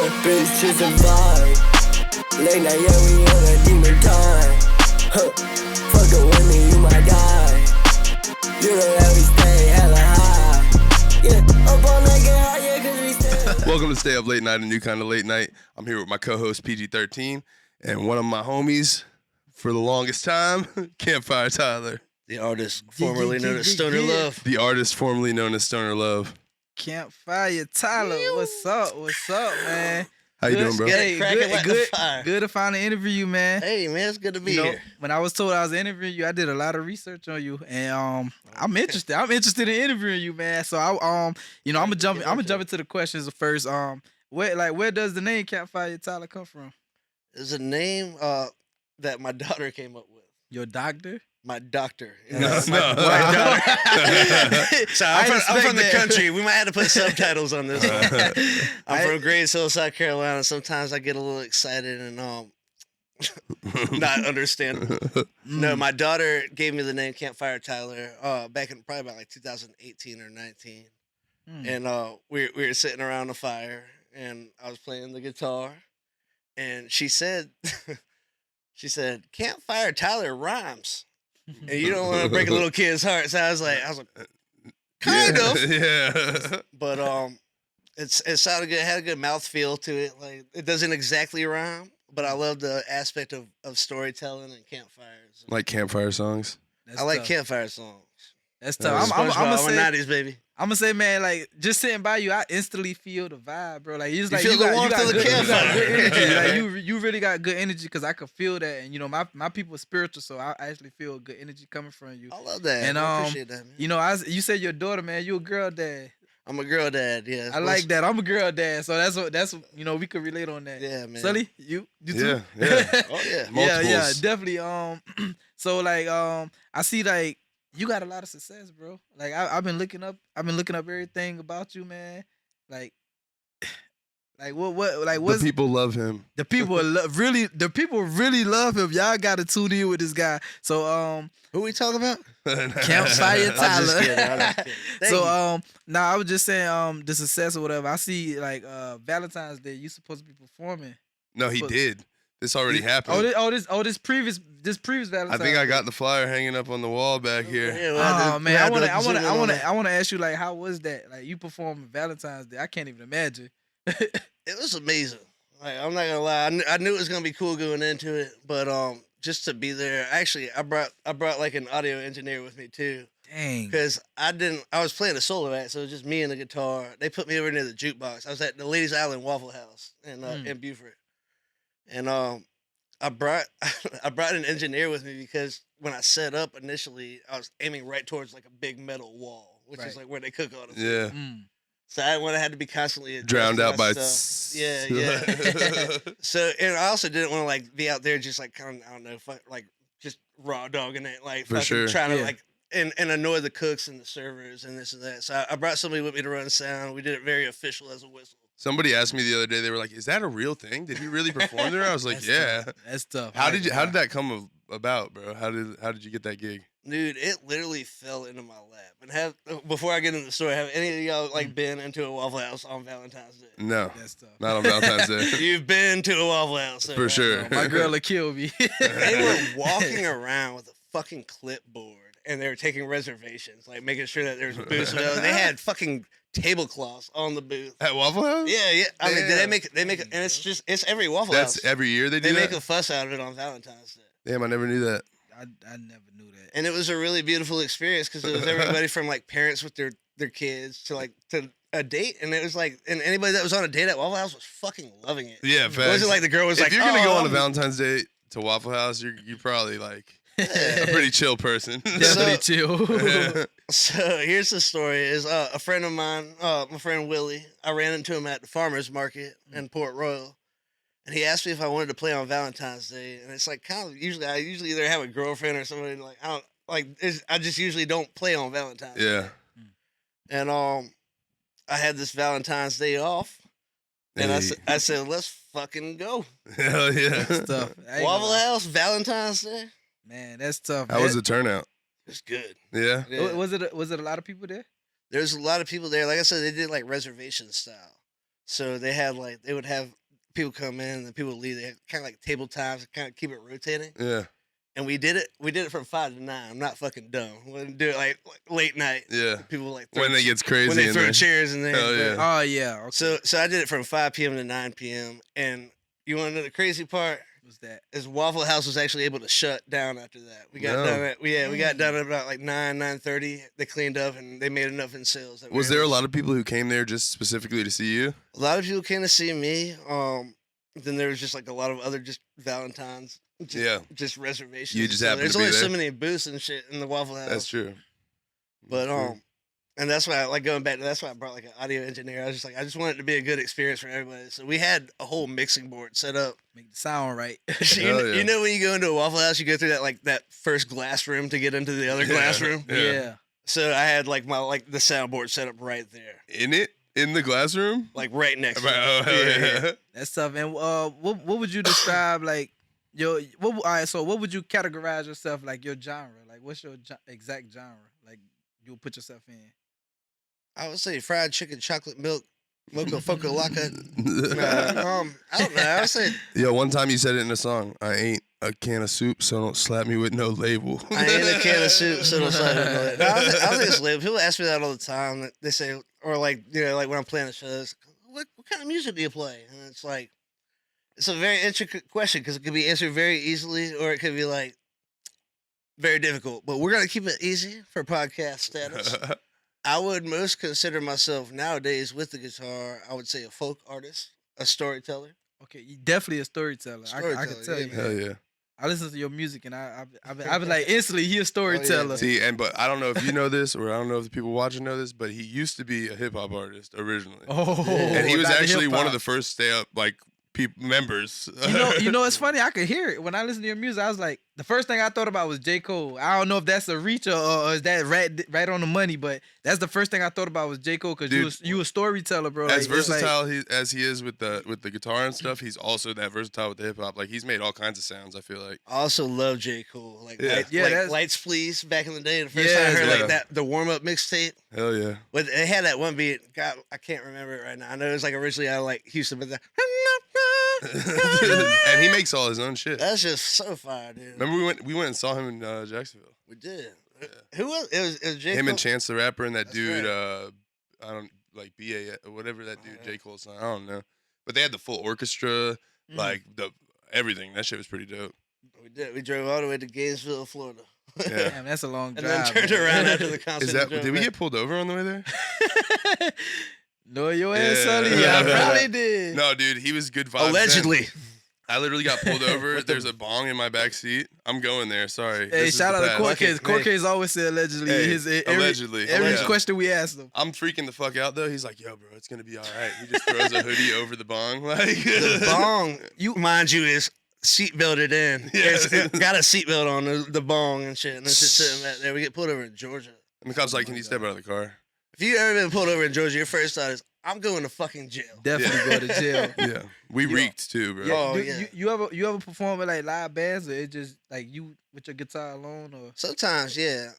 Bitches and vibe. Late night, yeah, we on a demon time. Fuckin' with me, you might die. You know that we stay hella high. Yeah, up all night, get high, yeah, cause we stay. Welcome to Stay Up Late Night, a new kind of late night. I'm here with my co-host PG-13 and one of my homies for the longest time, Campfire Tyler. The artist formerly known as Stoner Love. The artist formerly known as Stoner Love. Campfire Tyler, what's up? What's up, man? How you doing, bro? Hey, Fire. good to finally interview you, man. Hey, man, it's good to be here. When I was told I was interviewing you, I did a lot of research on you, and I'm interested. I'm interested in interviewing you, man. So I'm gonna jump into the questions first. Where does the name Campfire Tyler come from? It's a name that my daughter came up with. Your doctor? My doctor. No. My daughter. So I'm from the country. We might have to put subtitles on this one. I'm from Graceville, South Carolina. Sometimes I get a little excited and not understand. No, my daughter gave me the name Campfire Tyler back in probably about like 2018 or 19. And we were sitting around the fire and I was playing the guitar and she said, Campfire Tyler rhymes. And you don't want to break a little kid's heart. So I was like, kind of. Yeah. But it sounded good. It had a good mouthfeel to it. Like it doesn't exactly rhyme, but I love the aspect of storytelling and campfires. Like campfire songs? I like campfire songs. That's tough. I'm gonna say, 90s, baby. I'm gonna say, man, like just sitting by you, I instantly feel the vibe, bro. Like it's like feel the warmth of the campfire. Good energy. Like you really got good energy because I could feel that, and my people are spiritual, so I actually feel good energy coming from you. I love that. And I appreciate that, man. You said your daughter, man. You a girl dad. I'm a girl dad. Yeah, I like that. I'm a girl dad, so that's we could relate on that. Yeah, man. Sully, you too? Yeah. Oh yeah. Yeah, definitely. So like I see like. You got a lot of success, bro. Like I've been looking up everything about you, man. Like what's The people love him. the people really love him. Y'all got to tune in with this guy. So Who we talking about? Campfire I'm just Tyler. kidding. I'm just kidding. Thank you. So I was just saying the success or whatever. I see like Valentine's Day. You supposed to be performing. No, he did. This already happened. This previous Valentine's. I think I got the flyer hanging up on the wall back here. Yeah, well, Man, I want to. to ask you like, how was that? Like you performed Valentine's Day. I can't even imagine. It was amazing. Like, I'm not gonna lie. I knew it was gonna be cool going into it, but just to be there. Actually, I brought like an audio engineer with me too. Dang. Because I was playing a solo act, so it was just me and the guitar. They put me over near the jukebox. I was at the Ladies Island Waffle House in Beaufort. And I brought an engineer with me because when I set up initially, I was aiming right towards like a big metal wall, which is like where they cook all the food. Yeah. So I didn't want to have to be constantly Drowned out by stuff. Yeah. So and I also didn't want to like be out there just like kind of, I don't know, like just raw dogging it, like For sure. trying to like and annoy the cooks and the servers and this and that. So I brought somebody with me to run sound. We did it very official as a whistle. Somebody asked me the other day. They were like, "Is that a real thing? Did he really perform there?" I was like, "Yeah." That's tough. How did that come about, bro? How did you get that gig? Dude, it literally fell into my lap. And before I get into the story, have any of y'all like been into a Waffle House on Valentine's Day? No, That's tough. not on Valentine's Day. You've been to a Waffle House For sure. My girl will kill me. They were walking around with a fucking clipboard and they were taking reservations, like making sure that there was booths available. They had fucking tablecloths on the booth. At Waffle House? Yeah. I mean, Damn. they make it, and it's every Waffle House. That's every year they do They that? make a fuss out of it on Valentine's Day. Damn, I never knew that. I never knew that. And it was a really beautiful experience because it was everybody from like parents with their kids to a date, and it was like, and anybody that was on a date at Waffle House was fucking loving it. Yeah, It wasn't like the girl was if like, you're gonna go on a I'm- Valentine's date to Waffle House, you're probably like a pretty chill person. Definitely chill. So here's the story: is a friend of mine, my friend Whitley. I ran into him at the farmers market in Port Royal, and he asked me if I wanted to play on Valentine's Day. And it's like I usually either have a girlfriend or somebody like I don't like. I just usually don't play on Valentine's Day. Yeah. And I had this Valentine's Day off, and I said, let's fucking go. Hell yeah. That's tough. Waffle House Valentine's Day. Man, that's tough. How was the turnout? It's good. Yeah. Yeah. Was it a lot of people there? There's a lot of people there. Like I said, they did like reservation style. So they would have people come in and then people would leave. They had kind of like table times to kind of keep it rotating. Yeah. And we did it from 5 to 9. I'm not fucking dumb. We wouldn't do it like late night. Yeah. People like When it gets crazy. when they in throw there. chairs in there. Hell yeah. Oh yeah. Okay. So I did it from 5 p.m. to 9 p.m. And you want to know the crazy part? What's that? Is Waffle House was actually able to shut down after that. We got No. done at we got done at about like 9:30. They cleaned up and they made enough in sales. That Was there a lot of people who came there just specifically to see you? A lot of people came to see me. Then there was just like a lot of other just Valentine's. Just reservations. You just So happened there's to be only so there. many booths and shit in the Waffle House. That's true. But That's true. and that's why like going back to that's why I brought like an audio engineer. I was just like I just wanted it to be a good experience for everybody. So we had a whole mixing board set up. Make the sound right. Hell yeah. You know when you go into a Waffle House, you go through that first glass room to get into the other glass room. Yeah. So I had like the soundboard set up right there, In the glass room? like right next to Oh, it. hell yeah. That's tough. And what would you describe like your all right? So what would you categorize yourself like your genre? Like what's your exact genre? Like you would put yourself in? I would say fried chicken, chocolate milk, mocha foca laca. I don't know. I would say Yo, one time you said it in a song. I ain't a can of soup, so don't slap me with no label. I ain't a can of soup, so don't slap me with no, I think it's label. People ask me that all the time. They say, or like like when I'm playing the shows, what kind of music do you play? And it's like, it's a very intricate question because it could be answered very easily, or it could be like very difficult. But we're gonna keep it easy for podcast status. I would most consider myself nowadays with the guitar. I would say a folk artist, a storyteller. Okay, you definitely a storyteller. I can tell yeah, you. man. Hell yeah. I listen to your music and I be like instantly he a storyteller. man. See, but I don't know if you know this, or I don't know if the people watching know this, but he used to be a hip hop artist originally, Oh, and he was not the actually one hip-hop. of the first Stayup like members. You know, it's funny. I could hear it when I listen to your music. I was like, the first thing I thought about was J. Cole. I don't know if that's a reach or is that right on the money, but that's the first thing I thought about was J. Cole because you a storyteller, bro. As Like, it's like- versatile as he is with the guitar and stuff, he's also that versatile with the hip hop. Like he's made all kinds of sounds. I feel like. I also love J. Cole. Like, Yeah. like Lights Please back in the day. The first Yeah, time I heard yeah. like that, the warm up mixtape. Hell yeah. But it had that one beat. God, I can't remember it right now. I know it was like originally out of like Houston, but And he makes all his own shit. that's just so fire, dude. Remember we went and saw him in Jacksonville. We did. Who was it? Was J. Him Cole? and Chance the Rapper and that That's dude. right. I don't like BA or whatever that dude yeah. J Cole song. I don't know, but they had the full orchestra, Mm. like the everything. That shit was pretty dope. We did. We drove all the way to Gainesville, Florida. Yeah. Damn, that's a long And drive. then turned man. around after the concert. Is that? and drove Did we back. get pulled over on the way there? No, your ass, Yeah. Sonny. Yeah, I probably did. No, dude. He was good vibes. then. Allegedly. I literally got pulled over. There's a bong in my back seat. I'm going there. Sorry. Hey, This is shout the out to past. Court Case. Okay, Court hey. Case always say allegedly. Hey, allegedly. Every Yeah. question we asked him. I'm freaking the fuck out though. He's like, "Yo, bro, it's gonna be all right." He just throws a hoodie over the bong, like The bong, mind you, is seatbelted in. Yeah. It's got a seatbelt on the bong and shit, and it's just sitting back there. We get pulled over in Georgia. And the cop's like, "Can you step out of the car?" If you ever been pulled over in Georgia, your first thought is, "I'm going to fucking jail." Definitely Yeah. go to jail. Yeah, we reeked too, bro. Yeah, Oh, do- yeah. You ever perform with like live bands or it just like you with your guitar alone or Sometimes, yeah.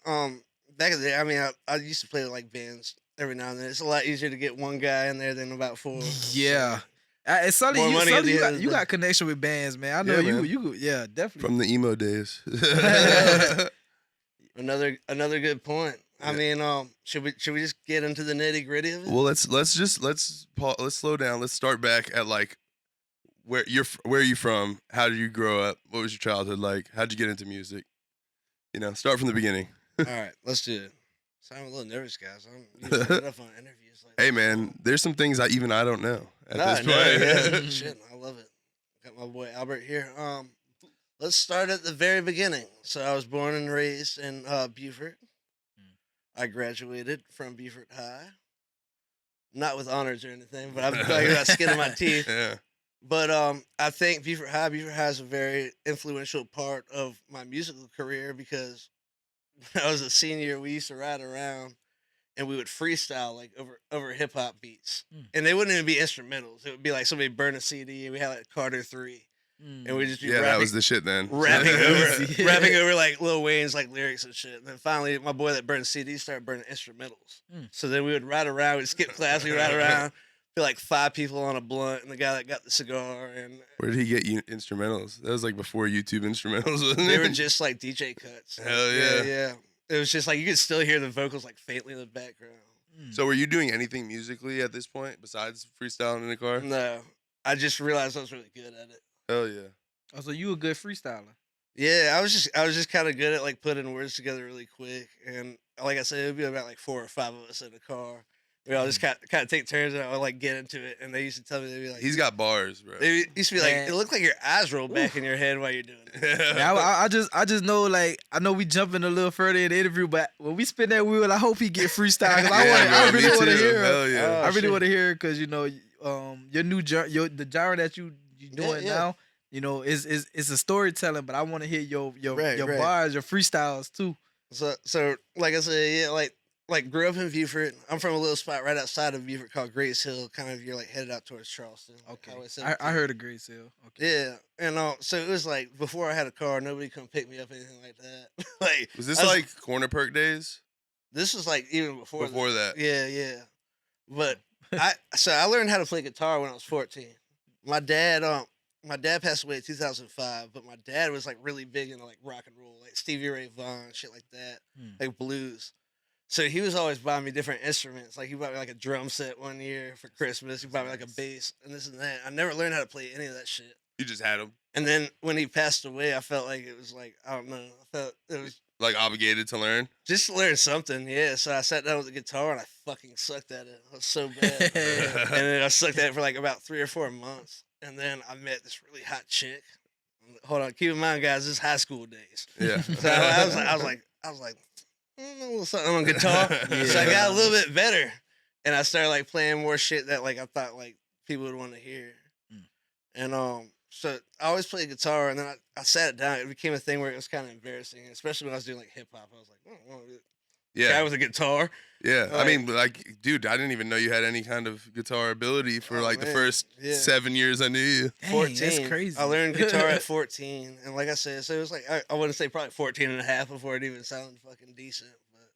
Back in the day, I mean, I used to play with like bands every now and then. It's a lot easier to get one guy in there than about four. yeah. It's Sully, More money at the end of you the- got connection with bands, man. I know Yeah, man. you yeah, definitely. From the emo days. Another good point. I Yeah. mean, should we just get into the nitty gritty of it? Well, let's slow down. Let's start back at like where are you from? How did you grow up? What was your childhood like? How'd you get into music? You know, start from the beginning. All right, let's do it. So I'm a little nervous, guys. I'm used to enough on interviews. Like Hey, man, there's some things I don't know at Nah, this no, point. yeah. Shit, I love it. Got my boy Albert here. Let's start at the very beginning. So I was born and raised in Beaufort. I graduated from Beaufort High. Not with honors or anything, but I'm talking about skin in my teeth. Yeah. But I think Beaufort High is a very influential part of my musical career because when I was a senior, we used to ride around and we would freestyle like over hip hop beats. And they wouldn't even be instrumentals. It would be like somebody burned a CD and we had like Carter 3. And we just be Yeah, rapping, that was the shit then. rapping over Yeah. rapping over like Lil Wayne's like lyrics and shit. And then finally my boy that burned CDs started burning instrumentals. So then we would ride around, we'd skip class, we'd ride around, like 5 people on a blunt, and the guy that got the cigar, and Where did he get you instrumentals? That was like before YouTube instrumentals, wasn't they were it? just like DJ cuts. Hell yeah. Yeah. It was just like you could still hear the vocals like faintly in the background. So were you doing anything musically at this point besides freestyling in the car? No, I just realized I was really good at it. Hell yeah. Oh, so you a good freestyler? Yeah, I was just kind of good at like putting words together really quick, and like I said, it would be about like 4 or 5 of us in the car. We all just kind of take turns, and I would like get into it. And they used to tell me, they'd be like, He's got bars, bro. they used to be like, Man. it looked like your eyes roll back in your head while you're doing it. Yeah, I just know, like, I know we jumping a little further in the interview, but when we spin that wheel, I hope he get freestyle. 'Cause I bro, really me want to too. hear. Hell yeah. Oh, I really shit. want to hear because you know, your new the genre that you doing yeah. now, you know, is a storytelling. But I want to hear your Right. bars, your freestyles too. So like I said, yeah, like grew up in Beaufort. I'm from a little spot right outside of Beaufort called Grace Hill. Kind of you're like headed out towards Charleston. Okay, Highway I 17. heard of Grace Hill. Okay, Yeah, and so it was like before I had a car, nobody come pick me up, anything like that. Like Was this I like Corner Perk days? this was like even before That. Yeah. But I learned how to play guitar when I was 14. My dad passed away in 2005, but my dad was like really big into like rock and roll, like Stevie Ray Vaughan, shit like that, like blues. So he was always buying me different instruments. Like he bought me like a drum set one year for Christmas. He bought me like a bass and this and that. I never learned how to play any of that shit. You just had them And then when he passed away, I felt like it was like, I don't know. I felt it was like obligated to learn. just to learn something. Yeah. So I sat down with the guitar and I fucking sucked at it. I was so bad. And then I sucked at it for like about 3 or 4 months. And then I met this really hot chick. Hold on. Keep in mind, guys, this is high school days. Yeah. So I was like, I don't know, a little something on guitar. So I got a little bit better. And I started like playing more shit that like I thought like people would want to hear. And so I always played guitar, and then I sat it down. It became a thing where it was kind of embarrassing, especially when I was doing like hip hop. I was like, I don't want to Yeah. guy with a guitar. Yeah. I Like- mean, like, dude, I didn't even know you had any kind of guitar ability for Oh, like the man. first Yeah. 7 years I knew you. Dang, 14. that's crazy. I learned guitar at 14. And like I said, so it was like, I wouldn't say probably 14 and a half before it even sounded fucking decent. But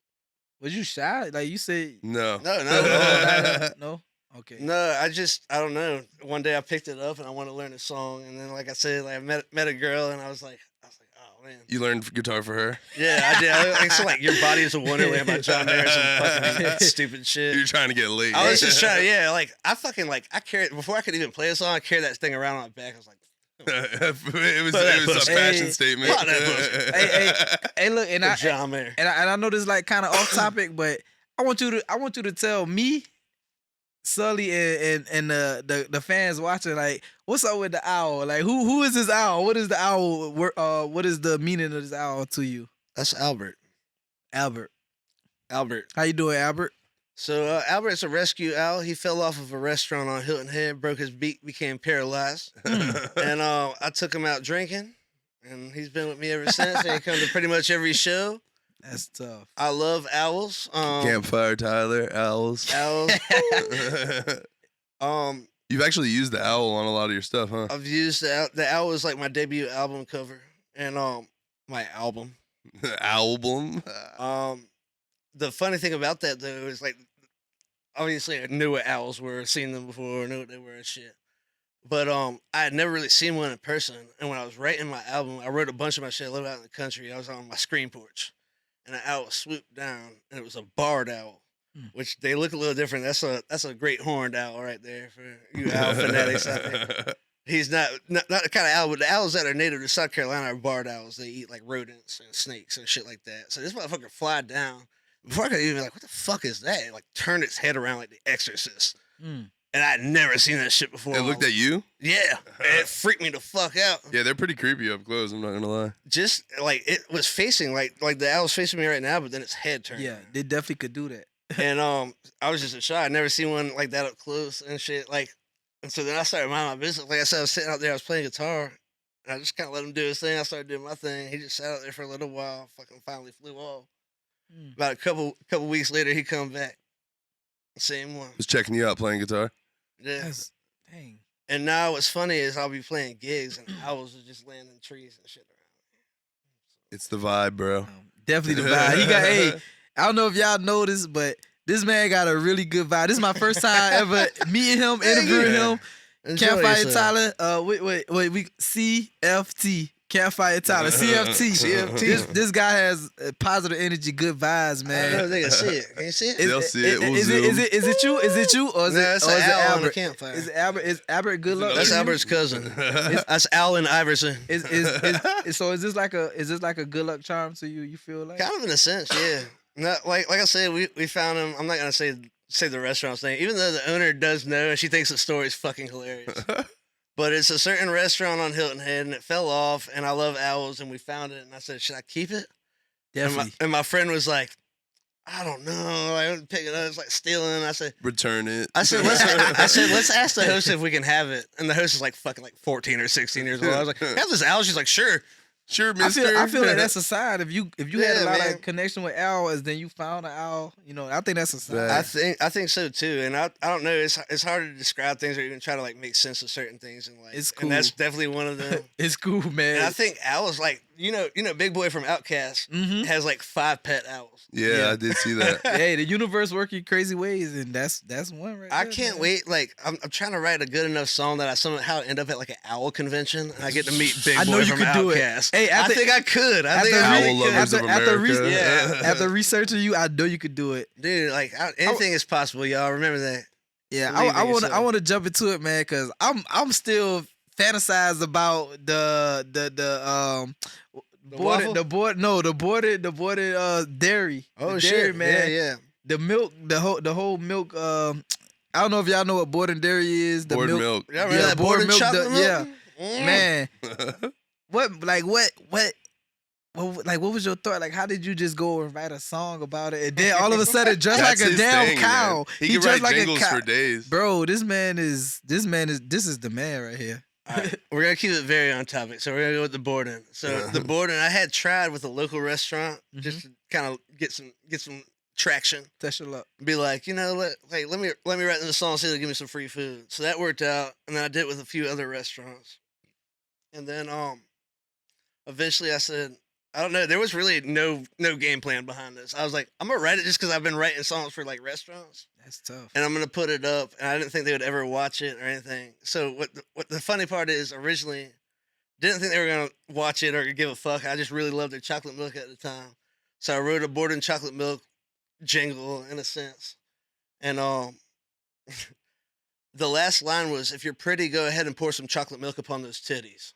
Was you shy? Like you said? No. No. No. Okay. No, I don't know. One day I picked it up and I wanted to learn a song. And then, like I said, like I met a girl and I was like, oh, man. You learned guitar for her. Yeah, I did. It's like Your Body is a Wonderland by John Mayer, some fucking stupid shit. You're trying to get laid. I was just trying to, yeah, like, I carried, before I could even play a song, I carried that thing around on my back. I was like, it was that a pussy. fashion Hey. statement. Fuck that Hey, look, and John Mayer. I know this is like kind of off topic, but I want you to tell me, Sully, and the fans watching, like, what's up with the owl? Like, who is this owl? What is the owl? What is the meaning of this owl to you, That's Albert. Albert? Albert. How you doing, Albert? So Albert's a rescue owl. He fell off of a restaurant on Hilton Head, broke his beak, became paralyzed. And I took him out drinking, and he's been with me ever since. And he comes to pretty much every show. That's tough. I love owls. Campfire, Tyler, owls. Owls. You've actually used the owl on a lot of your stuff, huh? I've used the owl is like my debut album cover, and my album. Album. The funny thing about that though is like, obviously I knew what owls were, seen them before, knew what they were and shit. But I had never really seen one in person. And when I was writing my album, I wrote a bunch of my shit. I lived out in the country. I was on my screen porch, and an owl swooped down, and it was a barred owl, which they look a little different. That's a great horned owl right there for you owl fanatics out there. He's not the kind of owl, but the owls that are native to South Carolina are barred owls. They eat like rodents and snakes and shit like that. So this motherfucker fly down. Before I could even be like, what the fuck is that? It like turned its head around like The Exorcist. And I'd never seen that shit before. It looked at you? Yeah. And it freaked me the fuck out. Yeah, they're pretty creepy up close, I'm not gonna lie. Just like it was facing like the owl's facing me right now, but then its head turned. Yeah, they definitely could do that. And I was just in shock. I'd never seen one like that up close and shit. Like, and so then I started minding my business. Like I said, I was sitting out there, I was playing guitar, and I just kind of let him do his thing. I started doing my thing. He just sat out there for a little while, fucking finally flew off. About a couple weeks later, he come back. Same one. Was checking you out playing guitar. Yeah. That's, dang. And now what's funny is I'll be playing gigs and owls will just land in trees and shit around It's the vibe, bro. Definitely the vibe. He got. Hey, I don't know if y'all noticed, but This man got a really good vibe. This is my first time ever meeting him, interviewing him. Enjoy Campfire yourself. Tyler. Wait. We CFT. Campfire Tyler. CFT. This guy has positive energy, good vibes, I don't know man. if they can see it. Can you see it? They'll see it. We'll Is it you? Is it you? Or is No, it, that's or an is it owl on a Albert? campfire. Is Albert? Is Albert good luck? That's to you? Albert's cousin. That's Alan Iverson. So is this like a good luck charm to you? You feel like? Kind of in a sense, yeah. No, like I said, we found him. I'm not gonna say the restaurant's name, even though the owner does know, and she thinks the story is fucking hilarious. But it's a certain restaurant on Hilton Head, and it fell off. And I love owls, and we found it. And I said, "Should I keep it?" Definitely. And my friend was like, "I don't know. I wouldn't pick it up. It's like stealing." I said, Return it. let's ask the host if we can have it. And the host is like fucking like 14 or 16 years old. I was like, "Have this owl?" She's like, "Sure." Sure, I mister. feel like that's a sign. If you had Yeah, a lot man. of connection with owls, then you found an owl. I think that's a sign. I think so too, and I don't know. It's hard to describe things or even try to like make sense of certain things in life. It's and that's cool. definitely one of them. It's cool, man. And I think owls, like Big Boy from Outkast Mhm. has like 5 pet owls. Yeah, I did see that. Hey, the universe working crazy ways, and that's one right I there, can't man. wait. Like I'm trying to write a good enough song that I somehow end up at like an owl convention and I get to meet Big I know Boy you from could do it. Outkast. Hey, I think I could. I think after I Owl really could. lovers of America. Yeah. After researching you, I know you could do it. Dude, like anything is possible, y'all. Remember that. Yeah, Believe in I want yourself. to jump into it, man, because I'm still fantasized about the waffle? boarded dairy. Oh the shit, dairy, man. Yeah. The milk, the whole milk. I don't know if y'all know what board and dairy is. The Board milk. Y'all remember that board boarded chocolate milk? Yeah, Mm. man. What was your thought? Like, how did you just go and write a song about it, and then all of a sudden dress like That's a his damn thing, cow? man. He can dressed write like a jingles cow. for days. Bro, this is the man right here. All right, we're gonna keep it very on topic. So we're gonna go with the boarding. So the boarding, I had tried with a local restaurant just to kind of get some traction. Test your luck. Be like, let me write in the song, say they give me some free food. So that worked out, and then I did it with a few other restaurants. And then eventually I said, I don't know. There was really no game plan behind this. I was like, I'm gonna write it just because I've been writing songs for like restaurants. That's tough. And I'm gonna put it up, and I didn't think they would ever watch it or anything. So what the funny part is, originally, didn't think they were gonna watch it or give a fuck. I just really loved their chocolate milk at the time, so I wrote a Borden chocolate milk jingle in a sense, and the last line was, "If you're pretty, go ahead and pour some chocolate milk upon those titties,"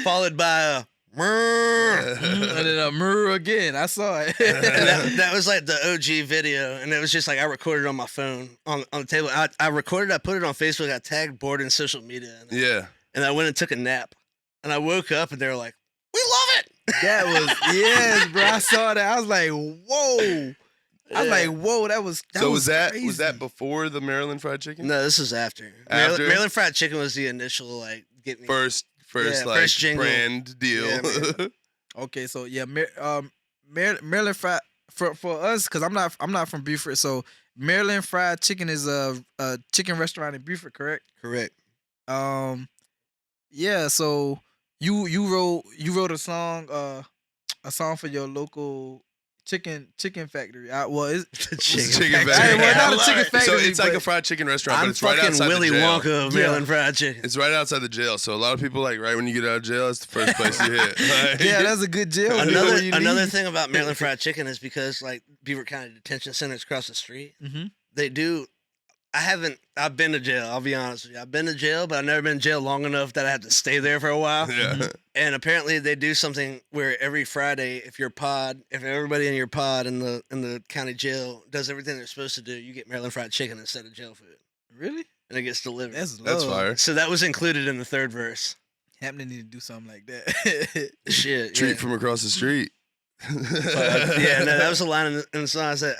followed by a. And then murr again. I saw it. And that was like the OG video, and it was just like I recorded on my phone on the table. I recorded, I put it on Facebook, I tagged Borden social media, Yeah. and I went and took a nap, and I woke up and they were like, "We love it." That was yes, bro. I saw that. I was like, whoa. I was Yeah. like, whoa. That was Was crazy. that before the Maryland fried chicken? No, this is after. After? Maryland Fried Chicken was the initial like get me. First Yeah, like first jingle. brand deal. Yeah, man. Okay, so yeah, Maryland fried for us, because I'm not from Beaufort, so Maryland Fried Chicken is a chicken restaurant in Beaufort, correct? Correct. Yeah. So you wrote a song for your local chicken factory. It's Chicken Hey, factory. well, not a Yeah. chicken So factory, it's like but- a fried chicken restaurant, but I'm it's right fucking outside Willy the jail. Wonka of Maryland Fried Chicken. It's right outside the jail. So a lot of people like right when you get out of jail, it's the first place you hit. Like, Yeah, that's a good jail. Another thing about Maryland Fried Chicken is because like Beaver County Detention Center is across the street. Mm-hmm. They do. I've been to jail. I'll be honest with you. I've been to jail, but I've never been in jail long enough that I had to stay there for a while. yeah. And apparently they do something where every Friday, if everybody in your pod in the county jail does everything they're supposed to do, you get Maryland Fried Chicken instead of jail food, Really? and it gets delivered. That's That's love. fire. So that was included in the third verse. Happening need to do something like that. Shit. Treat yeah. from across the street. Yeah, no, that was a line in the song. I said,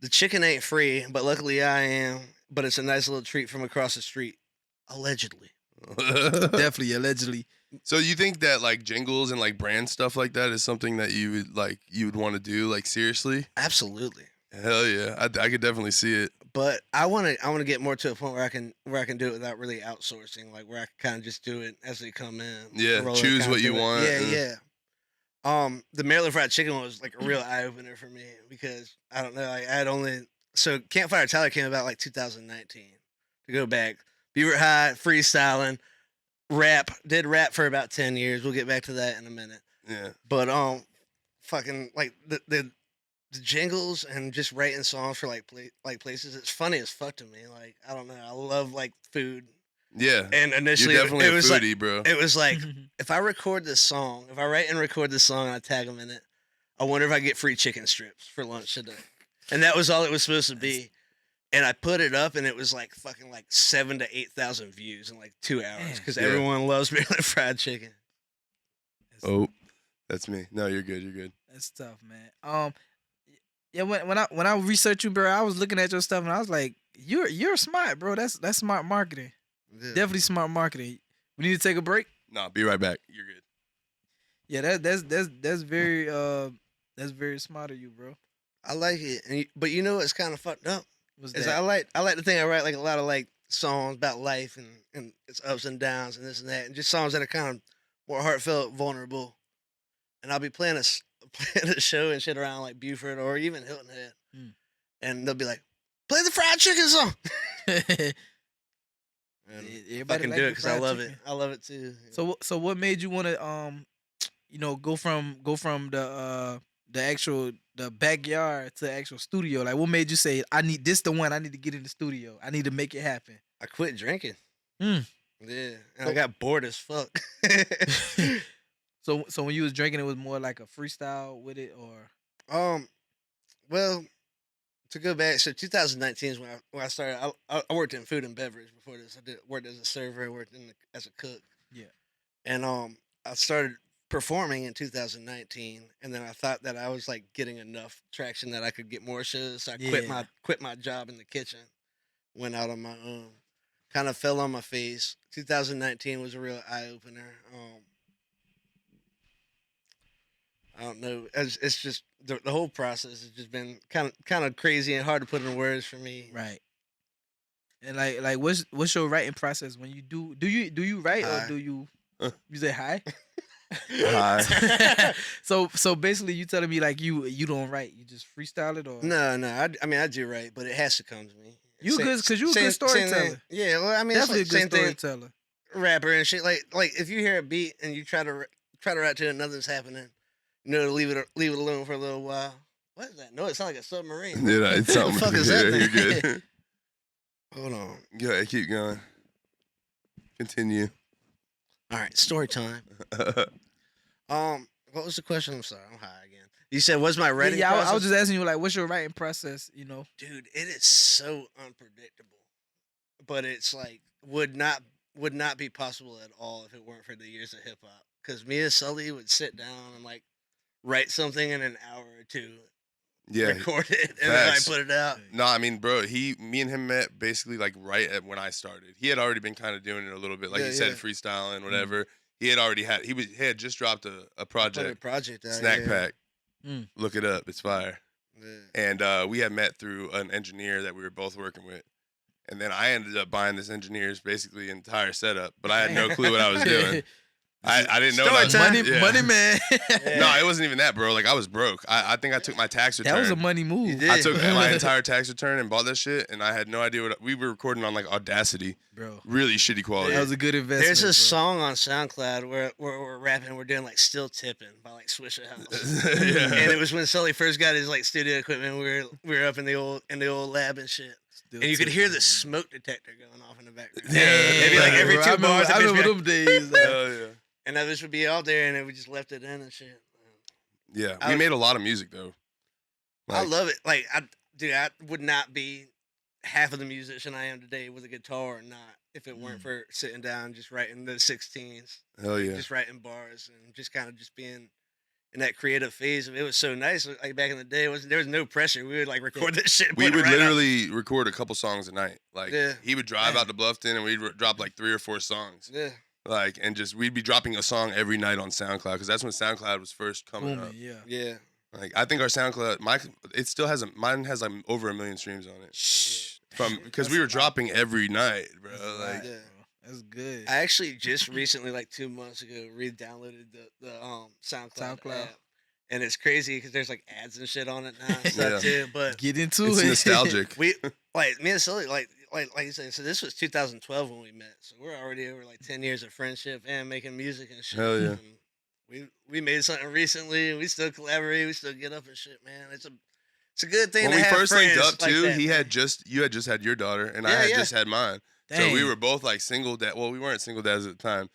the chicken ain't free, but luckily I am. But it's a nice little treat from across the street, allegedly. Definitely, allegedly. So you think that like jingles and like brand stuff like that is something that you would want to do like seriously? Absolutely. Hell yeah, I could definitely see it. But I want to get more to a point where I can do it without really outsourcing, like where I can kind of just do it as they come in. Yeah, roll it, choose kinda what you do it. want. Yeah, and- yeah. The Maryland fried chicken one was like a real eye opener for me because I don't know, like I had only so Campfire Tyler came about like 2019. To go back, Beaver High, freestyling, did rap for about 10 years. We'll get back to that in a minute. Yeah. But fucking like the jingles and just writing songs for like places. It's funny as fuck to me. Like I don't know, I love like food. Yeah. And initially, You're definitely it a was foodie, like, bro. It was like, if I record this song, if I write and record this song and I tag them in it, I wonder if I get free chicken strips for lunch today. And that was all it was supposed to be. And I put it up, and it was like fucking like 7,000 to 8,000 views in like 2 hours because everyone loves Maryland fried chicken. Oh, that's me. No, you're good. You're good. That's tough, man. Yeah, when I researched you, bro, I was looking at your stuff and I was like, you're smart, bro. That's smart marketing. Yeah. Definitely smart marketing. We need to take a break. Nah, be right back. You're good. Yeah, that's very smart of you, bro. I like it, but you know what's kind of fucked up? What's Is that? I like to think I write like a lot of like songs about life and its ups and downs and this and that, and just songs that are kind of more heartfelt, vulnerable. And I'll be playing a show and shit around like Buford or even Hilton Head, and they'll be like, "Play the fried chicken song." And Everybody fucking like do the it because I fried love chicken. it. I love it too. So what made you want to go from the backyard to the actual studio? Like, what made you say, I need this the one, I need to get in the studio, I need to make it happen? I quit drinking. Mm. Yeah, and I got bored as fuck. So when you was drinking, it was more like a freestyle with it, or Well, to go back, so 2019 is when I started. I worked in food and beverage before this. I worked as a server. I worked as a cook. Yeah. And I started performing in 2019, and then I thought that I was like getting enough traction that I could get more shows. So I quit my job in the kitchen, went out on my own, kind of fell on my face. 2019 was a real eye opener. I don't know. It's just the whole process has just been kind of crazy and hard to put in words for me. right? And like what's your writing process when you do you write Hi. or do you say hi? Hi. So basically, you telling me like you don't write, you just freestyle it, or No. I mean, I do write, but it has to come to me. you Same- good because you a same- good same storyteller. thing. Yeah, well, I mean, Definitely it's like a good same thing. storyteller. Rapper and shit. Like if you hear a beat and you try to write to it, and nothing's happening. You know, to leave it alone for a little while. What is that? No, it sounds like a submarine. Yeah, it's something. What the fuck is Yeah, that thing? you're good. Hold on. Yeah, keep going. Continue. All right, story time. What was the question? I'm sorry, I'm high again. You said, "What's my writing Yeah, process?" I was just asking you like, what's your writing process? Dude, it is so unpredictable. But it's like would not be possible at all if it weren't for the years of hip hop. Because me and Sully would sit down and like write something in an hour or two, Yeah. record it, and then I facts. put it out. No, I mean, bro, me and him met basically like right at when I started. He had already been kind of doing it a little bit, like Yeah, you said, yeah. freestyling, whatever. He had already he had just dropped a Put a project, project out. Snack yeah. Pack. Mm. Look it up, it's fire. Yeah. And we had met through an engineer that we were both working with. And then I ended up buying this engineer's basically entire setup, but I had no clue what I was doing. I didn't know what I was Story time. yeah. Money man. No, it wasn't even that, bro. Like I was broke. I think I took my tax return. That was a money move. You did. I took my entire tax return and bought that shit, and I had no idea what we were recording on like Audacity, Bro. really shitty quality. That was a good investment. There's a bro. song on SoundCloud where we're rapping. We're doing like "Still Tipping" by like Swishahouse. Yeah. And it was when Sully first got his like studio equipment. We were up in the old lab and shit. Still And you could tipping, hear the man. smoke detector going off in the background. Yeah. Maybe like every Bro, two I remember, bars. I that bitch remember be them days. like, Hell yeah. and that bitch would be out there, and then we just left it in and shit. Yeah, I- we made a lot of music though. I Like, love it. Like I would not be half of the musician I am today with a guitar or not if it weren't for sitting down and just writing the 16s, hell yeah. just writing bars and just kind of just being in that creative phase. It was so nice. Like back in the day, there was no pressure. We would like record this shit. and We put it would right out. literally record a couple songs a night. Like Yeah. he would drive out to Bluffton and we'd drop like 3 or 4 songs. Yeah. Like and just we'd be dropping a song every night on SoundCloud because that's when SoundCloud was first coming booming, up. yeah. Yeah. Like I think our SoundCloud, mine has like over 1 million streams on it. Because we were dropping every night, bro. That's a Like lot, Yeah. bro. That's good. I actually just recently, like 2 months ago, re-downloaded the SoundCloud app, and it's crazy because there's like ads and shit on it now and stuff too. But Get into It's it. nostalgic. we like me and Sully, like you said. So this was 2012 when we met. So we're already over like 10 years of friendship and making music and shit. Hell yeah. And we made something recently, and we still collaborate. We still get up and shit, man. It's a good thing When to we have first friends linked up like too, that, you man. had just had your daughter, and I Yeah, had yeah. just had mine. So Dang. we were both like single dad. Well, we weren't single dads at the time.